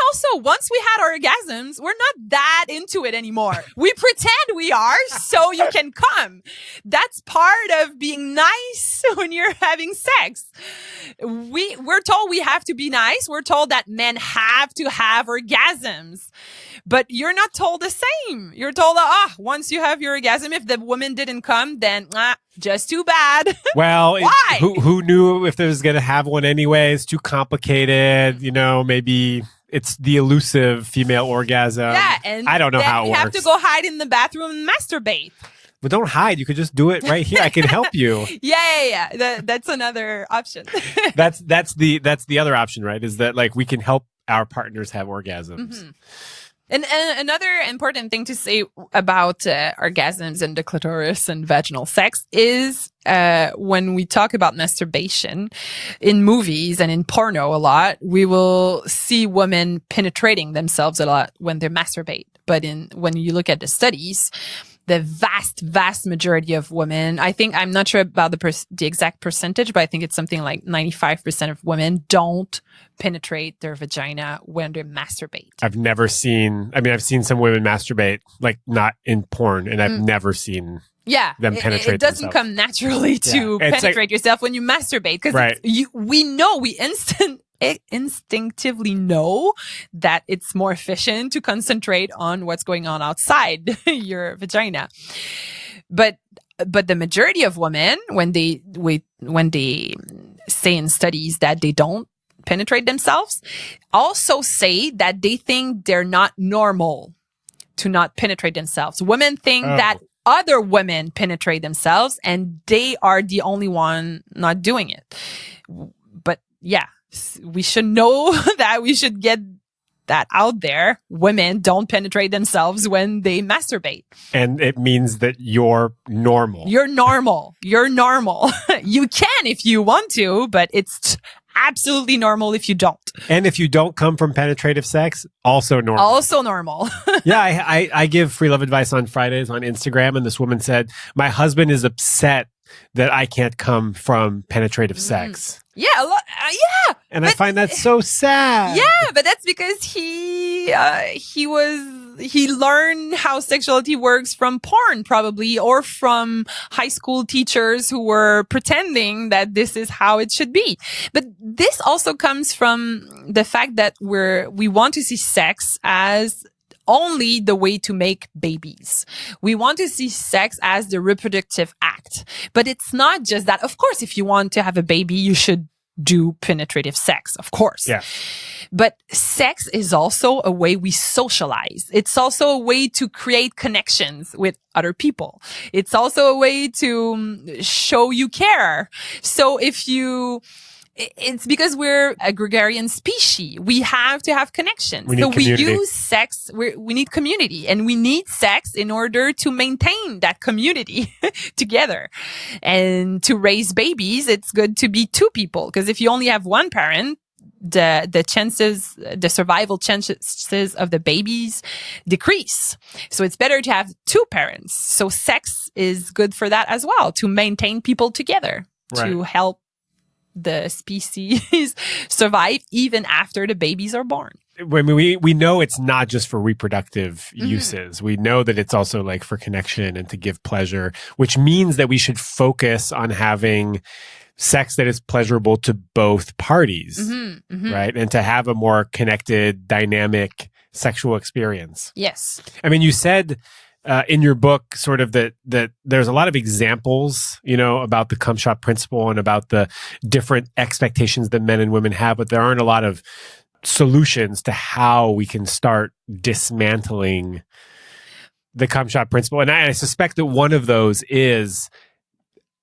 [SPEAKER 1] also, once we had orgasms, we're not that into it anymore. We pretend we are so you can come. That's part of being nice when you're having sex. We're told we have to be nice. We're told that men have to have orgasms, but you're not told the same. You're told that, once you have your orgasm, if the woman didn't come, then just too bad.
[SPEAKER 2] Well,
[SPEAKER 1] why?
[SPEAKER 2] Who knew if there was going to have one anyway? It's too complicated. Maybe it's the elusive female orgasm.
[SPEAKER 1] Yeah, and
[SPEAKER 2] I don't know how it works.
[SPEAKER 1] You have to go hide in the bathroom and masturbate.
[SPEAKER 2] But don't hide. You could just do it right here. I can help you.
[SPEAKER 1] Yeah. That's another option.
[SPEAKER 2] That's the other option, right? Is that we can help our partners have orgasms.
[SPEAKER 1] Mm-hmm. And another important thing to say about orgasms and the clitoris and vaginal sex is when we talk about masturbation in movies and in porno a lot, we will see women penetrating themselves a lot when they masturbate. But when you look at the studies, the vast majority of women, I'm not sure about the exact percentage, but I think it's something like 95% of women don't penetrate their vagina when they masturbate. I've seen some women masturbate, not in porn, and I've never seen them penetrate. It doesn't come naturally to penetrate yourself when you masturbate, because we instinctively know that it's more efficient to concentrate on what's going on outside your vagina. But the majority of women, when they say in studies that they don't penetrate themselves, also say that they think they're not normal to not penetrate themselves. Women think that other women penetrate themselves and they are the only one not doing it. But yeah, we should know that we should get that out there. Women don't penetrate themselves when they masturbate.
[SPEAKER 2] And it means that you're normal.
[SPEAKER 1] You're normal. You're normal. You can if you want to, but it's absolutely normal if you don't.
[SPEAKER 2] And if you don't come from penetrative sex, also normal.
[SPEAKER 1] Also normal.
[SPEAKER 2] Yeah, I give free love advice on Fridays on Instagram, and this woman said, my husband is upset that I can't come from penetrative sex.
[SPEAKER 1] Yeah, yeah.
[SPEAKER 2] And I find that so sad.
[SPEAKER 1] Yeah, but that's because he learned how sexuality works from porn, probably, or from high school teachers who were pretending that this is how it should be. But this also comes from the fact that we want to see sex as only the way to make babies. We want to see sex as the reproductive act. But it's not just that. Of course, if you want to have a baby, you should do penetrative sex, of course.
[SPEAKER 2] Yeah.
[SPEAKER 1] But sex is also a way we socialize. It's also a way to create connections with other people. It's also a way to show you care. So it's because we're a gregarious species. We have to have connections.
[SPEAKER 2] We
[SPEAKER 1] use sex. We need community, and we need sex in order to maintain that community together. And to raise babies, it's good to be two people, because if you only have one parent, the survival chances of the babies decrease. So it's better to have two parents. So sex is good for that as well, to maintain people together, to help the species survive even after the babies are born.
[SPEAKER 2] I mean, we know it's not just for reproductive uses. We know that it's also like for connection and to give pleasure, which means that we should focus on having sex that is pleasurable to both parties, right? And to have a more connected, dynamic sexual experience.
[SPEAKER 1] Yes.
[SPEAKER 2] I mean, you said in your book sort of that there's a lot of examples, about the cumshot principle and about the different expectations that men and women have, but there aren't a lot of solutions to how we can start dismantling the cumshot principle. And I suspect that one of those is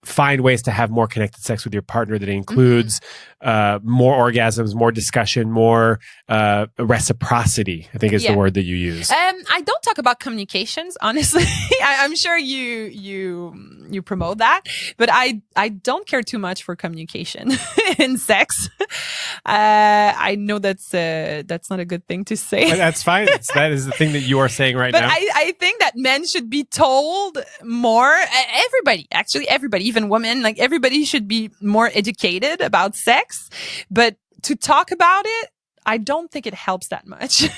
[SPEAKER 2] find ways to have more connected sex with your partner that includes more orgasms, more discussion, more reciprocity, I think is the word that you use.
[SPEAKER 1] I don't talk about communications, honestly. I'm sure you promote that, but I don't care too much for communication in sex. I know that's not a good thing to say.
[SPEAKER 2] But that's fine. That is the thing that you are saying right now.
[SPEAKER 1] But I think that men should be told more. Everybody, even women, like everybody should be more educated about sex. But to talk about it, I don't think it helps that much.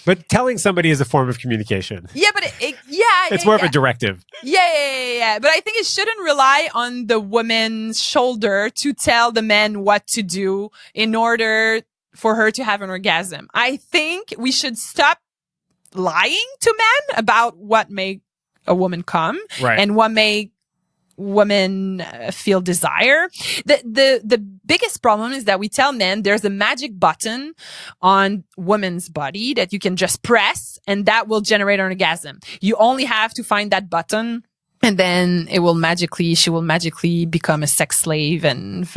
[SPEAKER 2] But telling somebody is a form of communication.
[SPEAKER 1] Yeah, but
[SPEAKER 2] it's more of a directive.
[SPEAKER 1] Yeah. But I think it shouldn't rely on the woman's shoulder to tell the man what to do in order for her to have an orgasm. I think we should stop lying to men about what make a woman come and what make women feel desire. The biggest problem is that we tell men there's a magic button on women's body that you can just press and that will generate an orgasm. You only have to find that button, and then she will magically become a sex slave and Not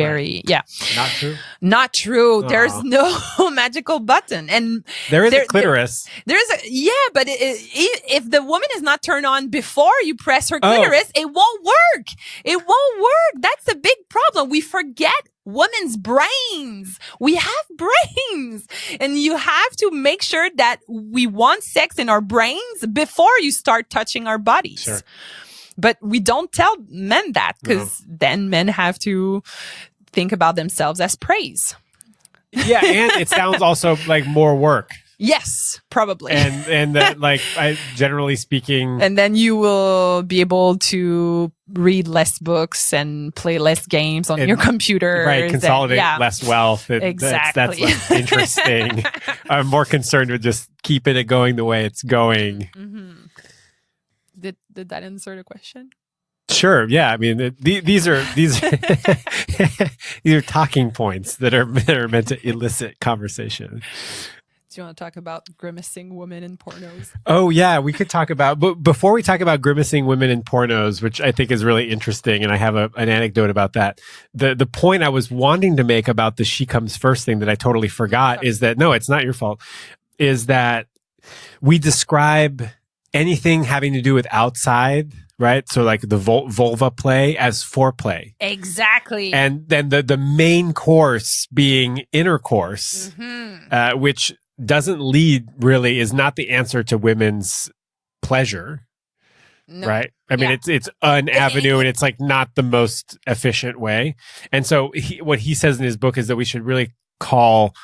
[SPEAKER 1] true. Aww. There's no magical button. And
[SPEAKER 2] there is a clitoris.
[SPEAKER 1] But if the woman is not turned on before you press her clitoris, it won't work. It won't work. That's a big problem. We forget women's brains. We have brains, and you have to make sure that we want sex in our brains before you start touching our bodies.
[SPEAKER 2] Sure.
[SPEAKER 1] But we don't tell men that, because then men have to think about themselves as praise.
[SPEAKER 2] Yeah, and it sounds also like more work.
[SPEAKER 1] Yes, probably.
[SPEAKER 2] And that, like, generally speaking.
[SPEAKER 1] And then you will be able to read less books and play less games on your computer.
[SPEAKER 2] Right, consolidate less wealth.
[SPEAKER 1] Exactly.
[SPEAKER 2] That's less interesting. I'm more concerned with just keeping it going the way it's going.
[SPEAKER 1] Mm-hmm. Did that answer the question?
[SPEAKER 2] Sure. Yeah. I mean, these are these are talking points that are meant to elicit conversation.
[SPEAKER 1] Do you want to talk about grimacing women in pornos?
[SPEAKER 2] Oh yeah, we could talk about. But before we talk about grimacing women in pornos, which I think is really interesting, and I have an anecdote about that. The point I was wanting to make about the "she comes first" thing that I totally forgot is that no, it's not your fault. Is that we describe anything having to do with outside, right? So like the vulva play as foreplay.
[SPEAKER 1] Exactly.
[SPEAKER 2] And then the main course being intercourse, which doesn't lead really, is not the answer to women's pleasure. No. Right? I mean, it's an avenue and it's like not the most efficient way. And so what he says in his book is that we should really call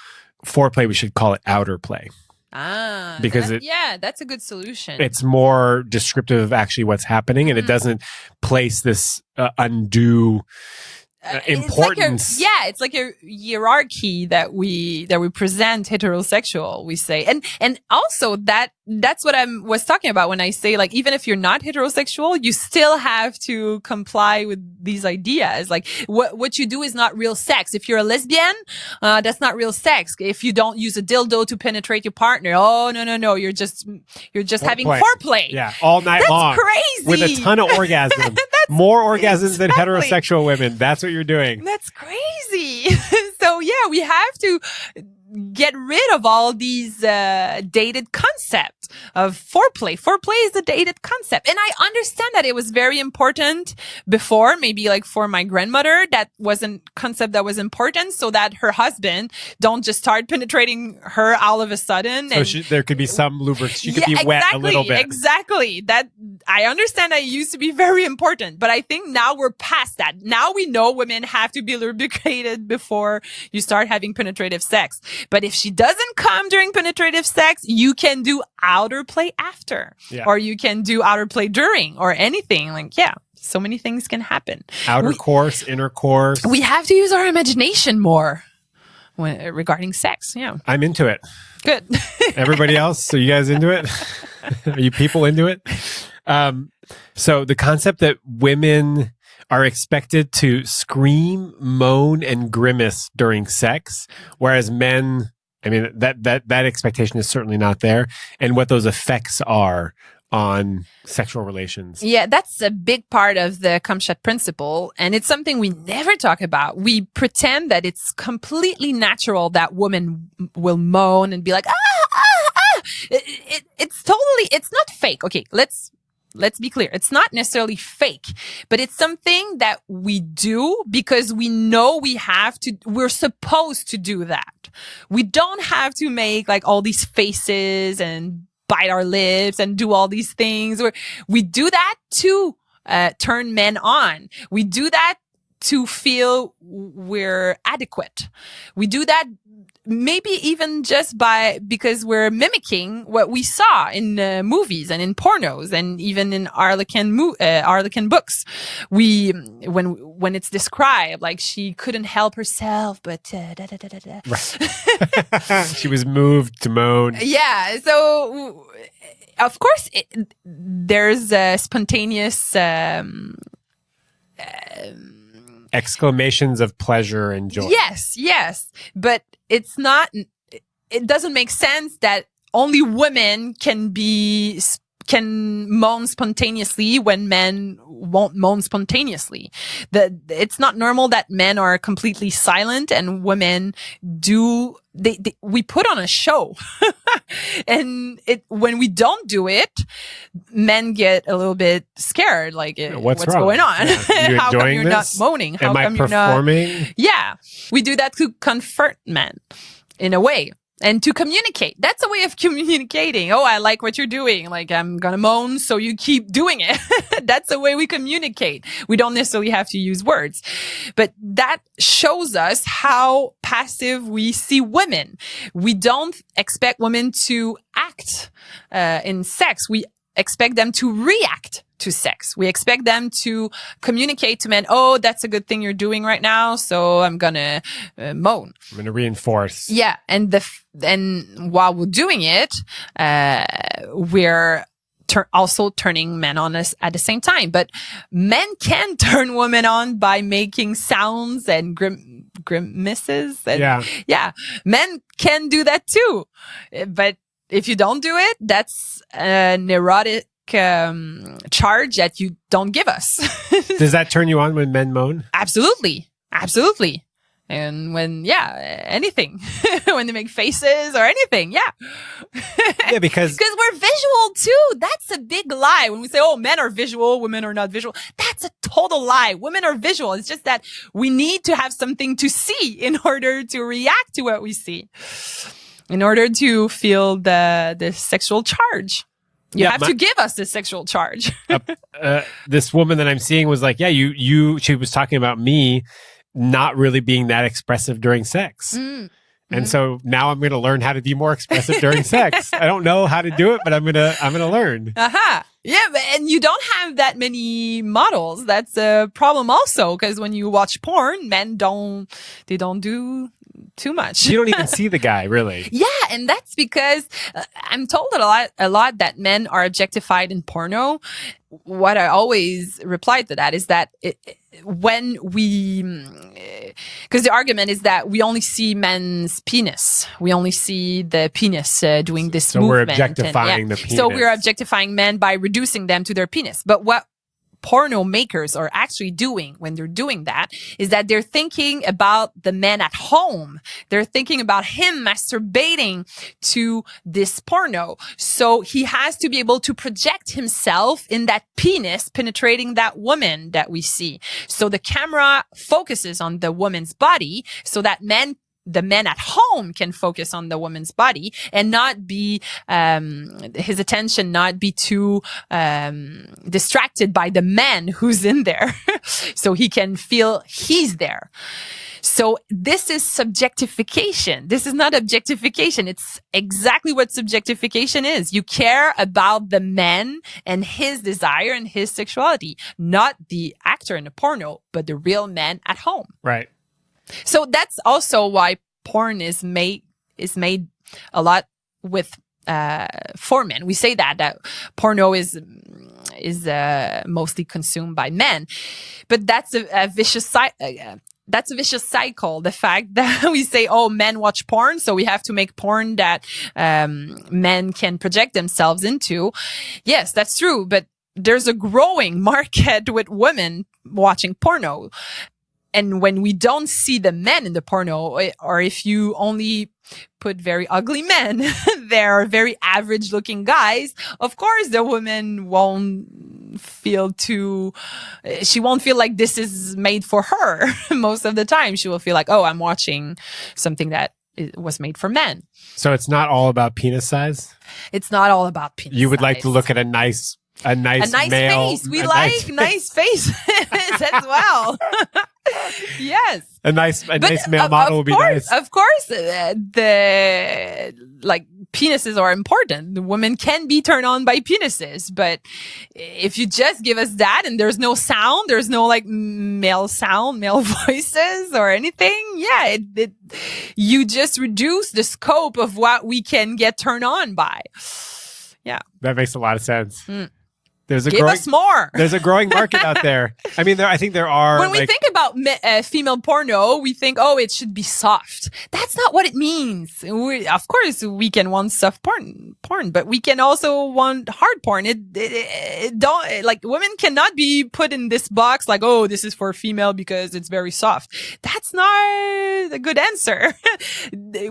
[SPEAKER 2] foreplay, we should call it outer play.
[SPEAKER 1] Because that's a good solution.
[SPEAKER 2] It's more descriptive of actually what's happening, and it doesn't place this undue importance.
[SPEAKER 1] It's like a hierarchy that we present heterosexual, we say. And also that's what I was talking about when I say, like, even if you're not heterosexual, you still have to comply with these ideas. Like, what you do is not real sex. If you're a lesbian, that's not real sex. If you don't use a dildo to penetrate your partner, oh, no, you're just having foreplay.
[SPEAKER 2] Yeah, all night long.
[SPEAKER 1] That's crazy.
[SPEAKER 2] With a ton of orgasms. More orgasms than heterosexual women. That's what you're doing.
[SPEAKER 1] That's crazy. So yeah, we have to get rid of all these dated concepts of foreplay. Foreplay is a dated concept. And I understand that it was very important before, maybe like for my grandmother, that was a concept that was important so that her husband don't just start penetrating her all of a sudden.
[SPEAKER 2] So there could be some lubricant. She could be wet a little bit.
[SPEAKER 1] Exactly. That I understand that it used to be very important, but I think now we're past that. Now we know women have to be lubricated before you start having penetrative sex. But if she doesn't come during penetrative sex, you can do outer play after, or you can do outer play during, or anything. Like, so many things can happen.
[SPEAKER 2] Outer course, inner course.
[SPEAKER 1] We have to use our imagination more regarding sex. Yeah.
[SPEAKER 2] I'm into it.
[SPEAKER 1] Good.
[SPEAKER 2] Everybody else? Are you guys into it? Are you people into it? So the concept that women are expected to scream, moan, and grimace during sex, whereas men, I mean, that expectation is certainly not there. And what those effects are on sexual relations.
[SPEAKER 1] Yeah, that's a big part of the cumshot principle. And it's something we never talk about. We pretend that it's completely natural that women will moan and be like, it's not fake. Okay, let's be clear. It's not necessarily fake, but it's something that we do because we know we're supposed to do that. We don't have to make like all these faces and bite our lips and do all these things. We do that to turn men on. We do that to feel we're adequate. We do that maybe even just because we're mimicking what we saw in movies and in pornos and even in Harlequin books. When it's described, like she couldn't help herself, but
[SPEAKER 2] Right. She was moved to moan.
[SPEAKER 1] Yeah. So of course there's a spontaneous
[SPEAKER 2] exclamations of pleasure and joy.
[SPEAKER 1] Yes. But it doesn't make sense that only women can moan spontaneously when men won't moan spontaneously. It's not normal that men are completely silent and women do. We put on a show, and when we don't do it, men get a little bit scared. Like, what's going on?
[SPEAKER 2] Yeah.
[SPEAKER 1] How come you're not moaning? How come you're
[SPEAKER 2] performing?
[SPEAKER 1] Yeah, we do that to comfort men in a way. And to communicate. That's a way of communicating. Oh, I like what you're doing. Like, I'm going to moan, so you keep doing it. That's the way we communicate. We don't necessarily have to use words. But that shows us how passive we see women. We don't expect women to act in sex. We expect them to react to sex. We expect them to communicate to men, oh, that's a good thing you're doing right now, so I'm gonna moan.
[SPEAKER 2] I'm gonna reinforce.
[SPEAKER 1] Yeah, and while we're doing it, we're also turning men on us at the same time. But men can turn women on by making sounds and grimaces. And, yeah, men can do that too. But if you don't do it, that's an erotic charge that you don't give us.
[SPEAKER 2] Does that turn you on when men moan?
[SPEAKER 1] Absolutely. And when, anything. When they make faces or anything, yeah.
[SPEAKER 2] Yeah, because
[SPEAKER 1] we're visual too. That's a big lie. When we say, oh, men are visual, women are not visual. That's a total lie. Women are visual. It's just that we need to have something to see in order to react to what we see. In order to feel the sexual charge. You have to give us the sexual charge.
[SPEAKER 2] This woman that I'm seeing was like, she was talking about me not really being that expressive during sex. And so now I'm going to learn how to be more expressive during sex. I don't know how to do it, but I'm going to learn.
[SPEAKER 1] Aha. And you don't have that many models. That's a problem also, because when you watch porn, men don't do too much.
[SPEAKER 2] You don't even see the guy, really.
[SPEAKER 1] Yeah, and that's because I'm told a lot that men are objectified in porno. What I always reply to that is that when we, because the argument is that we only see men's penis. We only see the penis doing this movement.
[SPEAKER 2] So we're objectifying the penis.
[SPEAKER 1] So we're objectifying men by reducing them to their penis. But what porno makers are actually doing when they're doing that is that they're thinking about the man at home. They're thinking about him masturbating to this porno. So he has to be able to project himself in that penis penetrating that woman that we see. So the camera focuses on the woman's body so that the man at home can focus on the woman's body and not be, his attention not be too, distracted by the man who's in there. So he can feel he's there. So this is subjectification. This is not objectification. It's exactly what subjectification is. You care about the man and his desire and his sexuality, not the actor in the porno, but the real man at home.
[SPEAKER 2] Right.
[SPEAKER 1] So that's also why porn is made a lot with for men. We say that porno is mostly consumed by men, but that's a vicious cycle. That's a vicious cycle. The fact that we say, "Oh, men watch porn, so we have to make porn that men can project themselves into." Yes, that's true, but there's a growing market with women watching porno. And when we don't see the men in the porno, or if you only put very ugly men, they're very average looking guys, of course the woman won't feel like this is made for her. Most of the time she will feel like, oh, I'm watching something that was made for men.
[SPEAKER 2] So it's not all about penis size?
[SPEAKER 1] It's not all about penis
[SPEAKER 2] You would
[SPEAKER 1] size.
[SPEAKER 2] like to look at a nice male,
[SPEAKER 1] face. We like nice faces as well. Yes.
[SPEAKER 2] A nice male model would be nice.
[SPEAKER 1] Of course, penises are important. The women can be turned on by penises, but if you just give us that and there's no sound, there's no like male sound, male voices or anything, you just reduce the scope of what we can get turned on by. Yeah.
[SPEAKER 2] That makes a lot of sense.
[SPEAKER 1] Give us more.
[SPEAKER 2] There's a growing market out there. I mean, I think there are.
[SPEAKER 1] When we think about female porno, we think, oh, it should be soft. That's not what it means. Of course, we can want soft porn, but we can also want hard porn. Women cannot be put in this box like, oh, this is for female because it's very soft. That's not a good answer.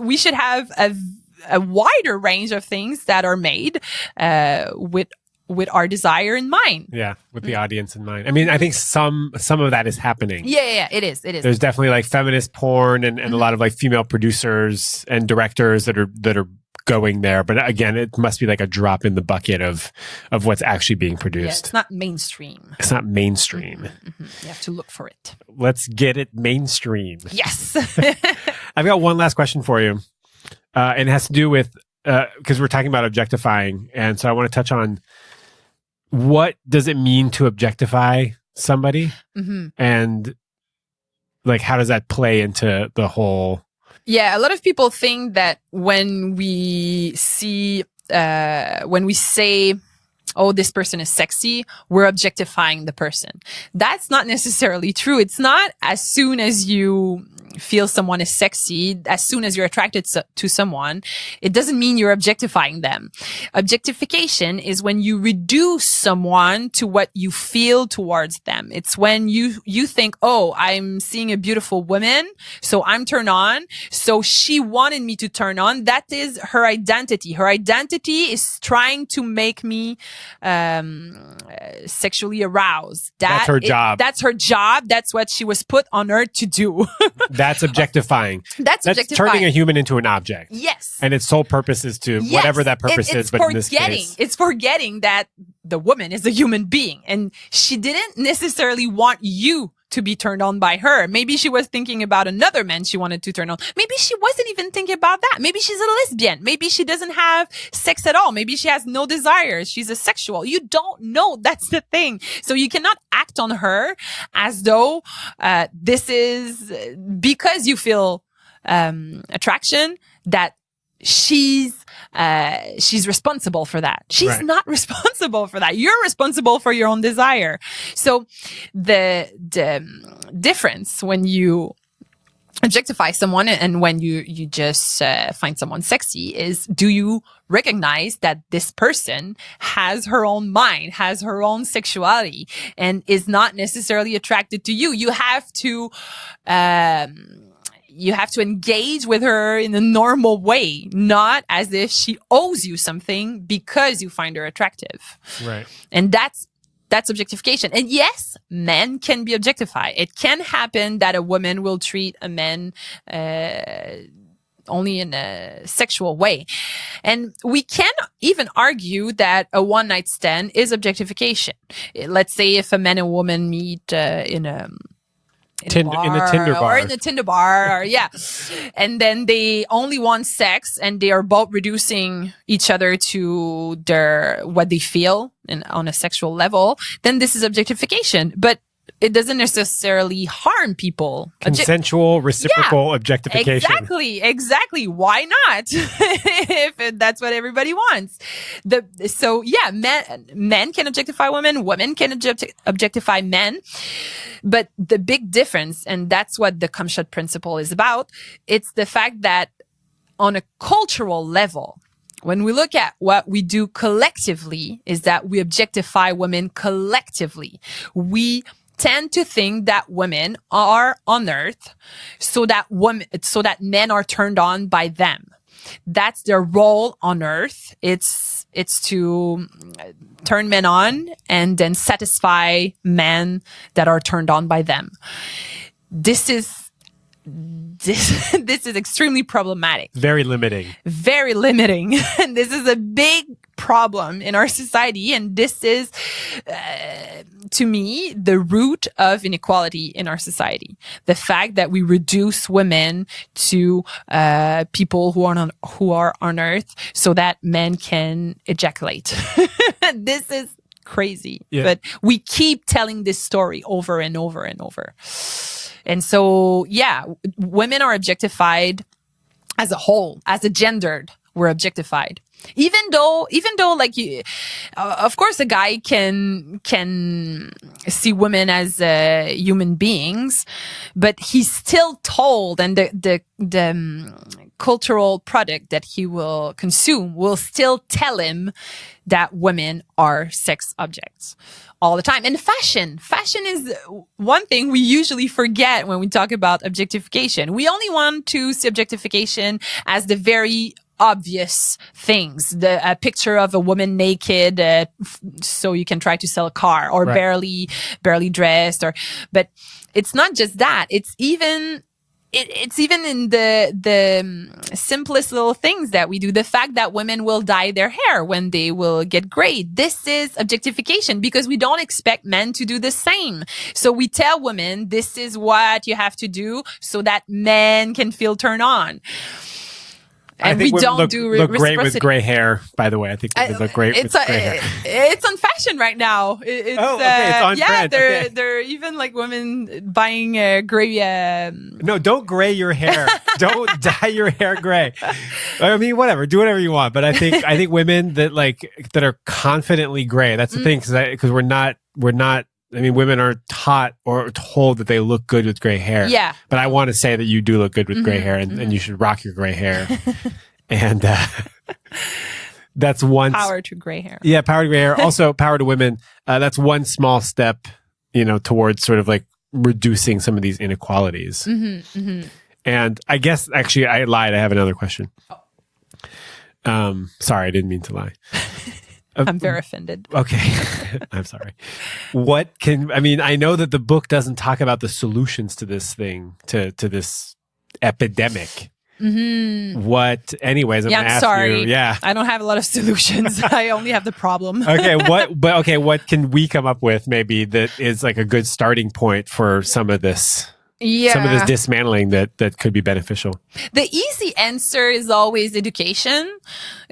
[SPEAKER 1] We should have a wider range of things that are made with our desire in mind.
[SPEAKER 2] Yeah, with the audience in mind. I mean, I think some of that is happening.
[SPEAKER 1] Yeah, it is.
[SPEAKER 2] There's definitely like feminist porn and a lot of like female producers and directors that are going there. But again, it must be like a drop in the bucket of what's actually being produced.
[SPEAKER 1] Yeah, it's not mainstream.
[SPEAKER 2] It's not mainstream.
[SPEAKER 1] You have to look for it.
[SPEAKER 2] Let's get it mainstream.
[SPEAKER 1] Yes.
[SPEAKER 2] I've got one last question for you. And it has to do with, because we're talking about objectifying. And so I want to touch on, what does it mean to objectify somebody? And like, how does that play into the whole?
[SPEAKER 1] Yeah, a lot of people think that when we say, oh, this person is sexy, we're objectifying the person. That's not necessarily true. It's not as soon as you feel someone is sexy, as soon as you're attracted to someone, it doesn't mean you're objectifying them. Objectification is when you reduce someone to what you feel towards them. It's when you think, oh, I'm seeing a beautiful woman, so I'm turned on, so she wanted me to turn on. That is her identity. Her identity is trying to make me sexually aroused.
[SPEAKER 2] That's her job.
[SPEAKER 1] That's her job. That's what she was put on earth to do.
[SPEAKER 2] That's objectifying.
[SPEAKER 1] That's objectifying.
[SPEAKER 2] Turning a human into an object.
[SPEAKER 1] Yes.
[SPEAKER 2] And its sole purpose is to whatever that purpose is, but in this case.
[SPEAKER 1] It's forgetting that the woman is a human being and she didn't necessarily want you to be turned on by her. Maybe she was thinking about another man she wanted to turn on. Maybe she wasn't even thinking about that. Maybe she's a lesbian. Maybe she doesn't have sex at all. Maybe she has no desires. She's asexual. You don't know. That's the thing. So you cannot act on her as though this is because you feel attraction that she's responsible for that. She's not responsible for that. You're responsible for your own desire. So the difference when you objectify someone and when you just find someone sexy is, do you recognize that this person has her own mind, has her own sexuality, and is not necessarily attracted to you? You have to engage with her in a normal way, not as if she owes you something because you find her attractive.
[SPEAKER 2] Right.
[SPEAKER 1] And that's objectification. And yes, men can be objectified. It can happen that a woman will treat a man only in a sexual way. And we can even argue that a one-night stand is objectification. Let's say if a man and woman meet in a Tinder bar, or and then they only want sex and they are both reducing each other to what they feel on a sexual level, then this is objectification. But it doesn't necessarily harm people.
[SPEAKER 2] Consensual, reciprocal objectification.
[SPEAKER 1] Exactly. Why not? If that's what everybody wants. Men can objectify women can objectify men. But the big difference, and that's what the cumshot principle is about, it's the fact that on a cultural level, when we look at what we do collectively, is that we objectify women collectively. We tend to think that women are on earth so that men are turned on by them. That's their role on earth. It's to turn men on and then satisfy men that are turned on by them. This is extremely problematic.
[SPEAKER 2] Very limiting.
[SPEAKER 1] And this is a big problem in our society. And this is, to me, the root of inequality in our society. The fact that we reduce women to people who are on earth so that men can ejaculate. This is crazy. Yeah. But we keep telling this story over and over and over. And so, women are objectified as a whole, as a gendered, we're objectified. Even though, of course, a guy can see women as human beings, but he's still told, and the cultural product that he will consume will still tell him that women are sex objects all the time. And fashion is one thing we usually forget when we talk about objectification. We only want to see objectification as the very obvious things, a picture of a woman naked, so you can try to sell a car, or barely dressed, but it's not just that. It's even in the simplest little things that we do. The fact that women will dye their hair when they will get gray. This is objectification because we don't expect men to do the same. So we tell women, this is what you have to do so that men can feel turned on. And we don't
[SPEAKER 2] look great with gray hair, by the way. I think women look great with gray hair.
[SPEAKER 1] It's on fashion right now. It's on trend. They're even like women buying gray.
[SPEAKER 2] No, don't gray your hair. Don't dye your hair gray. I mean, whatever. Do whatever you want. But I think women that are confidently gray. That's the thing, because we're not. I mean, women are taught or told that they look good with gray hair. Yeah. But I want to say that you do look good with gray hair, and you should rock your gray hair. And that's one
[SPEAKER 1] power to gray hair.
[SPEAKER 2] Yeah, power to gray hair. Also, power to women. That's one small step, towards sort of like reducing some of these inequalities. And I guess actually I lied. I have another question. Sorry, I didn't mean to lie.
[SPEAKER 1] I'm very offended.
[SPEAKER 2] Okay. I'm sorry. I know that the book doesn't talk about the solutions to this thing, to this epidemic. Anyways, I'm
[SPEAKER 1] Yeah,
[SPEAKER 2] gonna
[SPEAKER 1] I'm
[SPEAKER 2] ask
[SPEAKER 1] sorry.
[SPEAKER 2] you. Yeah.
[SPEAKER 1] I don't have a lot of solutions. I only have the problem.
[SPEAKER 2] What can we come up with maybe that is like a good starting point for some of this dismantling that could be beneficial?
[SPEAKER 1] The easy answer is always education.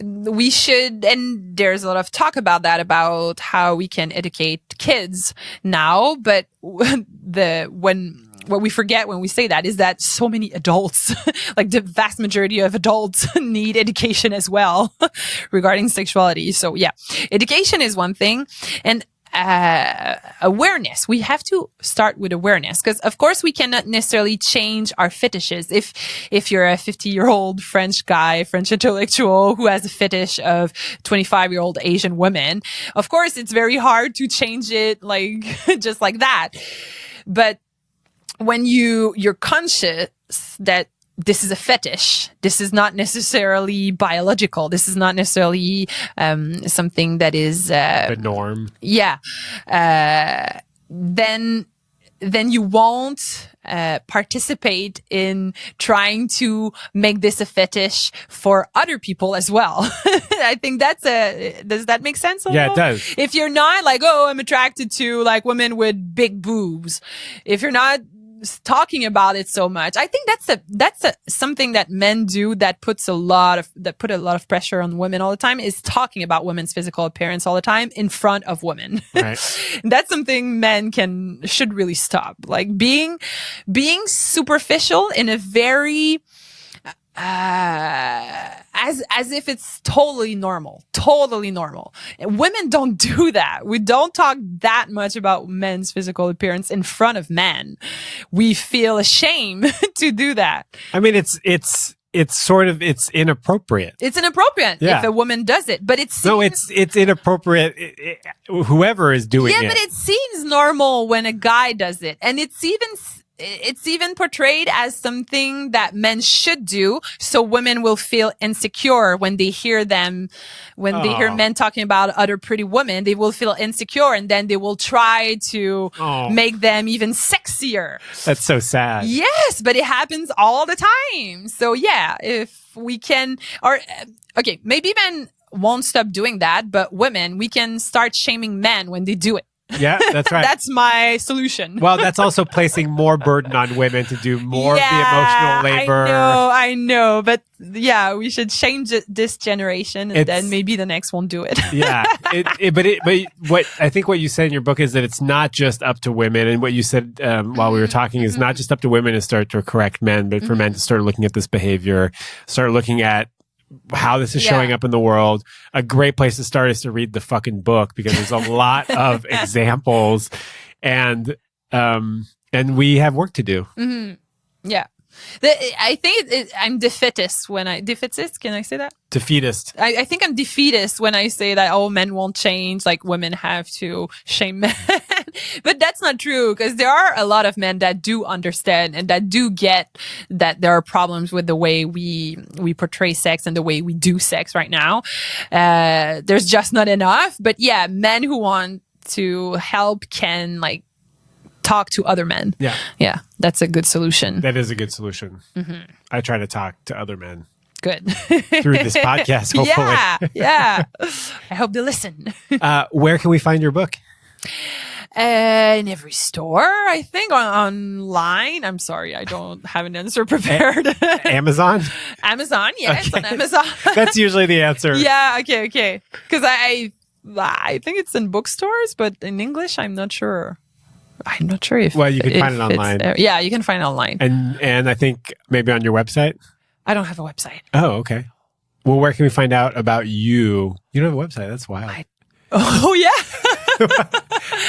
[SPEAKER 1] We should, and there's a lot of talk about that, about how we can educate kids now, but what we forget when we say that is that so many adults, like the vast majority of adults, need education as well regarding sexuality. So yeah, education is one thing. And awareness. We have to start with awareness, because of course we cannot necessarily change our fetishes. If you're a 50-year-old French guy, French intellectual who has a fetish of 25-year-old Asian women, of course it's very hard to change it like just like that. But when you're conscious that this is a fetish, this is not necessarily biological, this is not necessarily something that is
[SPEAKER 2] the norm.
[SPEAKER 1] Yeah. Then you won't participate in trying to make this a fetish for other people as well. I think does that make sense?
[SPEAKER 2] Yeah, it does.
[SPEAKER 1] If you're not like, oh, I'm attracted to like women with big boobs, if you're not talking about it so much, I think that's something that men do that put a lot of pressure on women all the time, is talking about women's physical appearance all the time in front of women. Right. That's something men should really stop. Like being superficial in a very as if it's totally normal. And women don't do that. We don't talk that much about men's physical appearance in front of men. We feel ashamed to do that.
[SPEAKER 2] I mean, it's inappropriate.
[SPEAKER 1] It's inappropriate if a woman does it, but it's
[SPEAKER 2] inappropriate. Whoever is doing it.
[SPEAKER 1] Yeah, but it seems normal when a guy does it, and it's even portrayed as something that men should do, so women will feel insecure when they hear they hear men talking about other pretty women. They will feel insecure, and then they will try to make them even sexier.
[SPEAKER 2] That's so sad.
[SPEAKER 1] Yes, but it happens all the time. So yeah, if we can, maybe men won't stop doing that, but women, we can start shaming men when they do it.
[SPEAKER 2] Yeah, that's right.
[SPEAKER 1] That's my solution.
[SPEAKER 2] Well, that's also placing more burden on women to do more of the emotional labor.
[SPEAKER 1] I know. But yeah, we should change this generation, and then maybe the next won't do it.
[SPEAKER 2] Yeah. But what you said in your book is that it's not just up to women. And what you said while we were talking is not just up to women to start to correct men, but for men to start looking at this behavior, start looking at how this is showing up in the world. A great place to start is to read the fucking book, because there's a lot of examples, and we have work to do. Mm-hmm. Yeah.
[SPEAKER 1] I think I'm defeatist when defeatist, can I say that?
[SPEAKER 2] Defeatist.
[SPEAKER 1] I think I'm defeatist when I say that, men won't change, like women have to shame men. But that's not true, because there are a lot of men that do understand and that do get that there are problems with the way we portray sex and the way we do sex right now. There's just not enough. But yeah, men who want to help can talk to other men. Yeah, that's a good solution.
[SPEAKER 2] That is a good solution. Mm-hmm. I try to talk to other men.
[SPEAKER 1] Good.
[SPEAKER 2] Through this podcast, hopefully.
[SPEAKER 1] Yeah. I hope they listen.
[SPEAKER 2] Where can we find your book?
[SPEAKER 1] In every store, I think, online. I'm sorry, I don't have an answer prepared.
[SPEAKER 2] Amazon?
[SPEAKER 1] Amazon, yes, okay. On Amazon.
[SPEAKER 2] That's usually the answer.
[SPEAKER 1] Yeah, okay. Because I think it's in bookstores, but in English, I'm not sure. I'm not sure if...
[SPEAKER 2] Well, you can find it online.
[SPEAKER 1] Yeah, you can find it online.
[SPEAKER 2] And I think maybe on your website?
[SPEAKER 1] I don't have a website.
[SPEAKER 2] Oh, okay. Well, where can we find out about you? You don't have a website. That's wild.
[SPEAKER 1] Oh, yeah.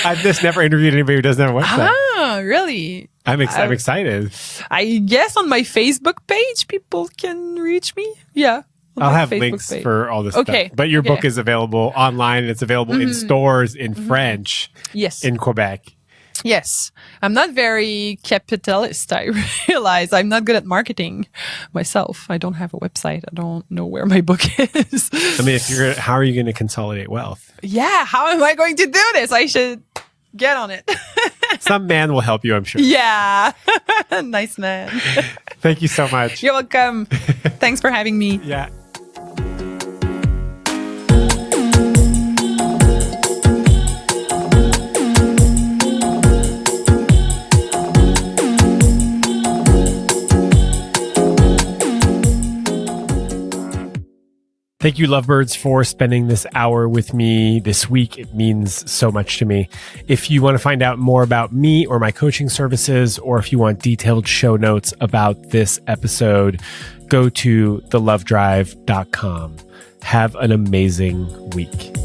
[SPEAKER 2] I've just never interviewed anybody who doesn't have a website.
[SPEAKER 1] Ah, really?
[SPEAKER 2] I'm excited.
[SPEAKER 1] I guess on my Facebook page, people can reach me. Yeah.
[SPEAKER 2] I'll have Facebook links page. For all this stuff. But your book is available online, and it's available in stores in French.
[SPEAKER 1] Yes.
[SPEAKER 2] In Quebec.
[SPEAKER 1] Yes. I'm not very capitalist, I realize. I'm not good at marketing myself. I don't have a website. I don't know where my book is.
[SPEAKER 2] I mean, how are you going to consolidate wealth?
[SPEAKER 1] Yeah. How am I going to do this? I should get on it.
[SPEAKER 2] Some man will help you, I'm sure.
[SPEAKER 1] Yeah. Nice man.
[SPEAKER 2] Thank you so much.
[SPEAKER 1] You're welcome. Thanks for having me.
[SPEAKER 2] Yeah. Thank you, lovebirds, for spending this hour with me this week. It means so much to me. If you want to find out more about me or my coaching services, or if you want detailed show notes about this episode, go to thelovedrive.com. Have an amazing week.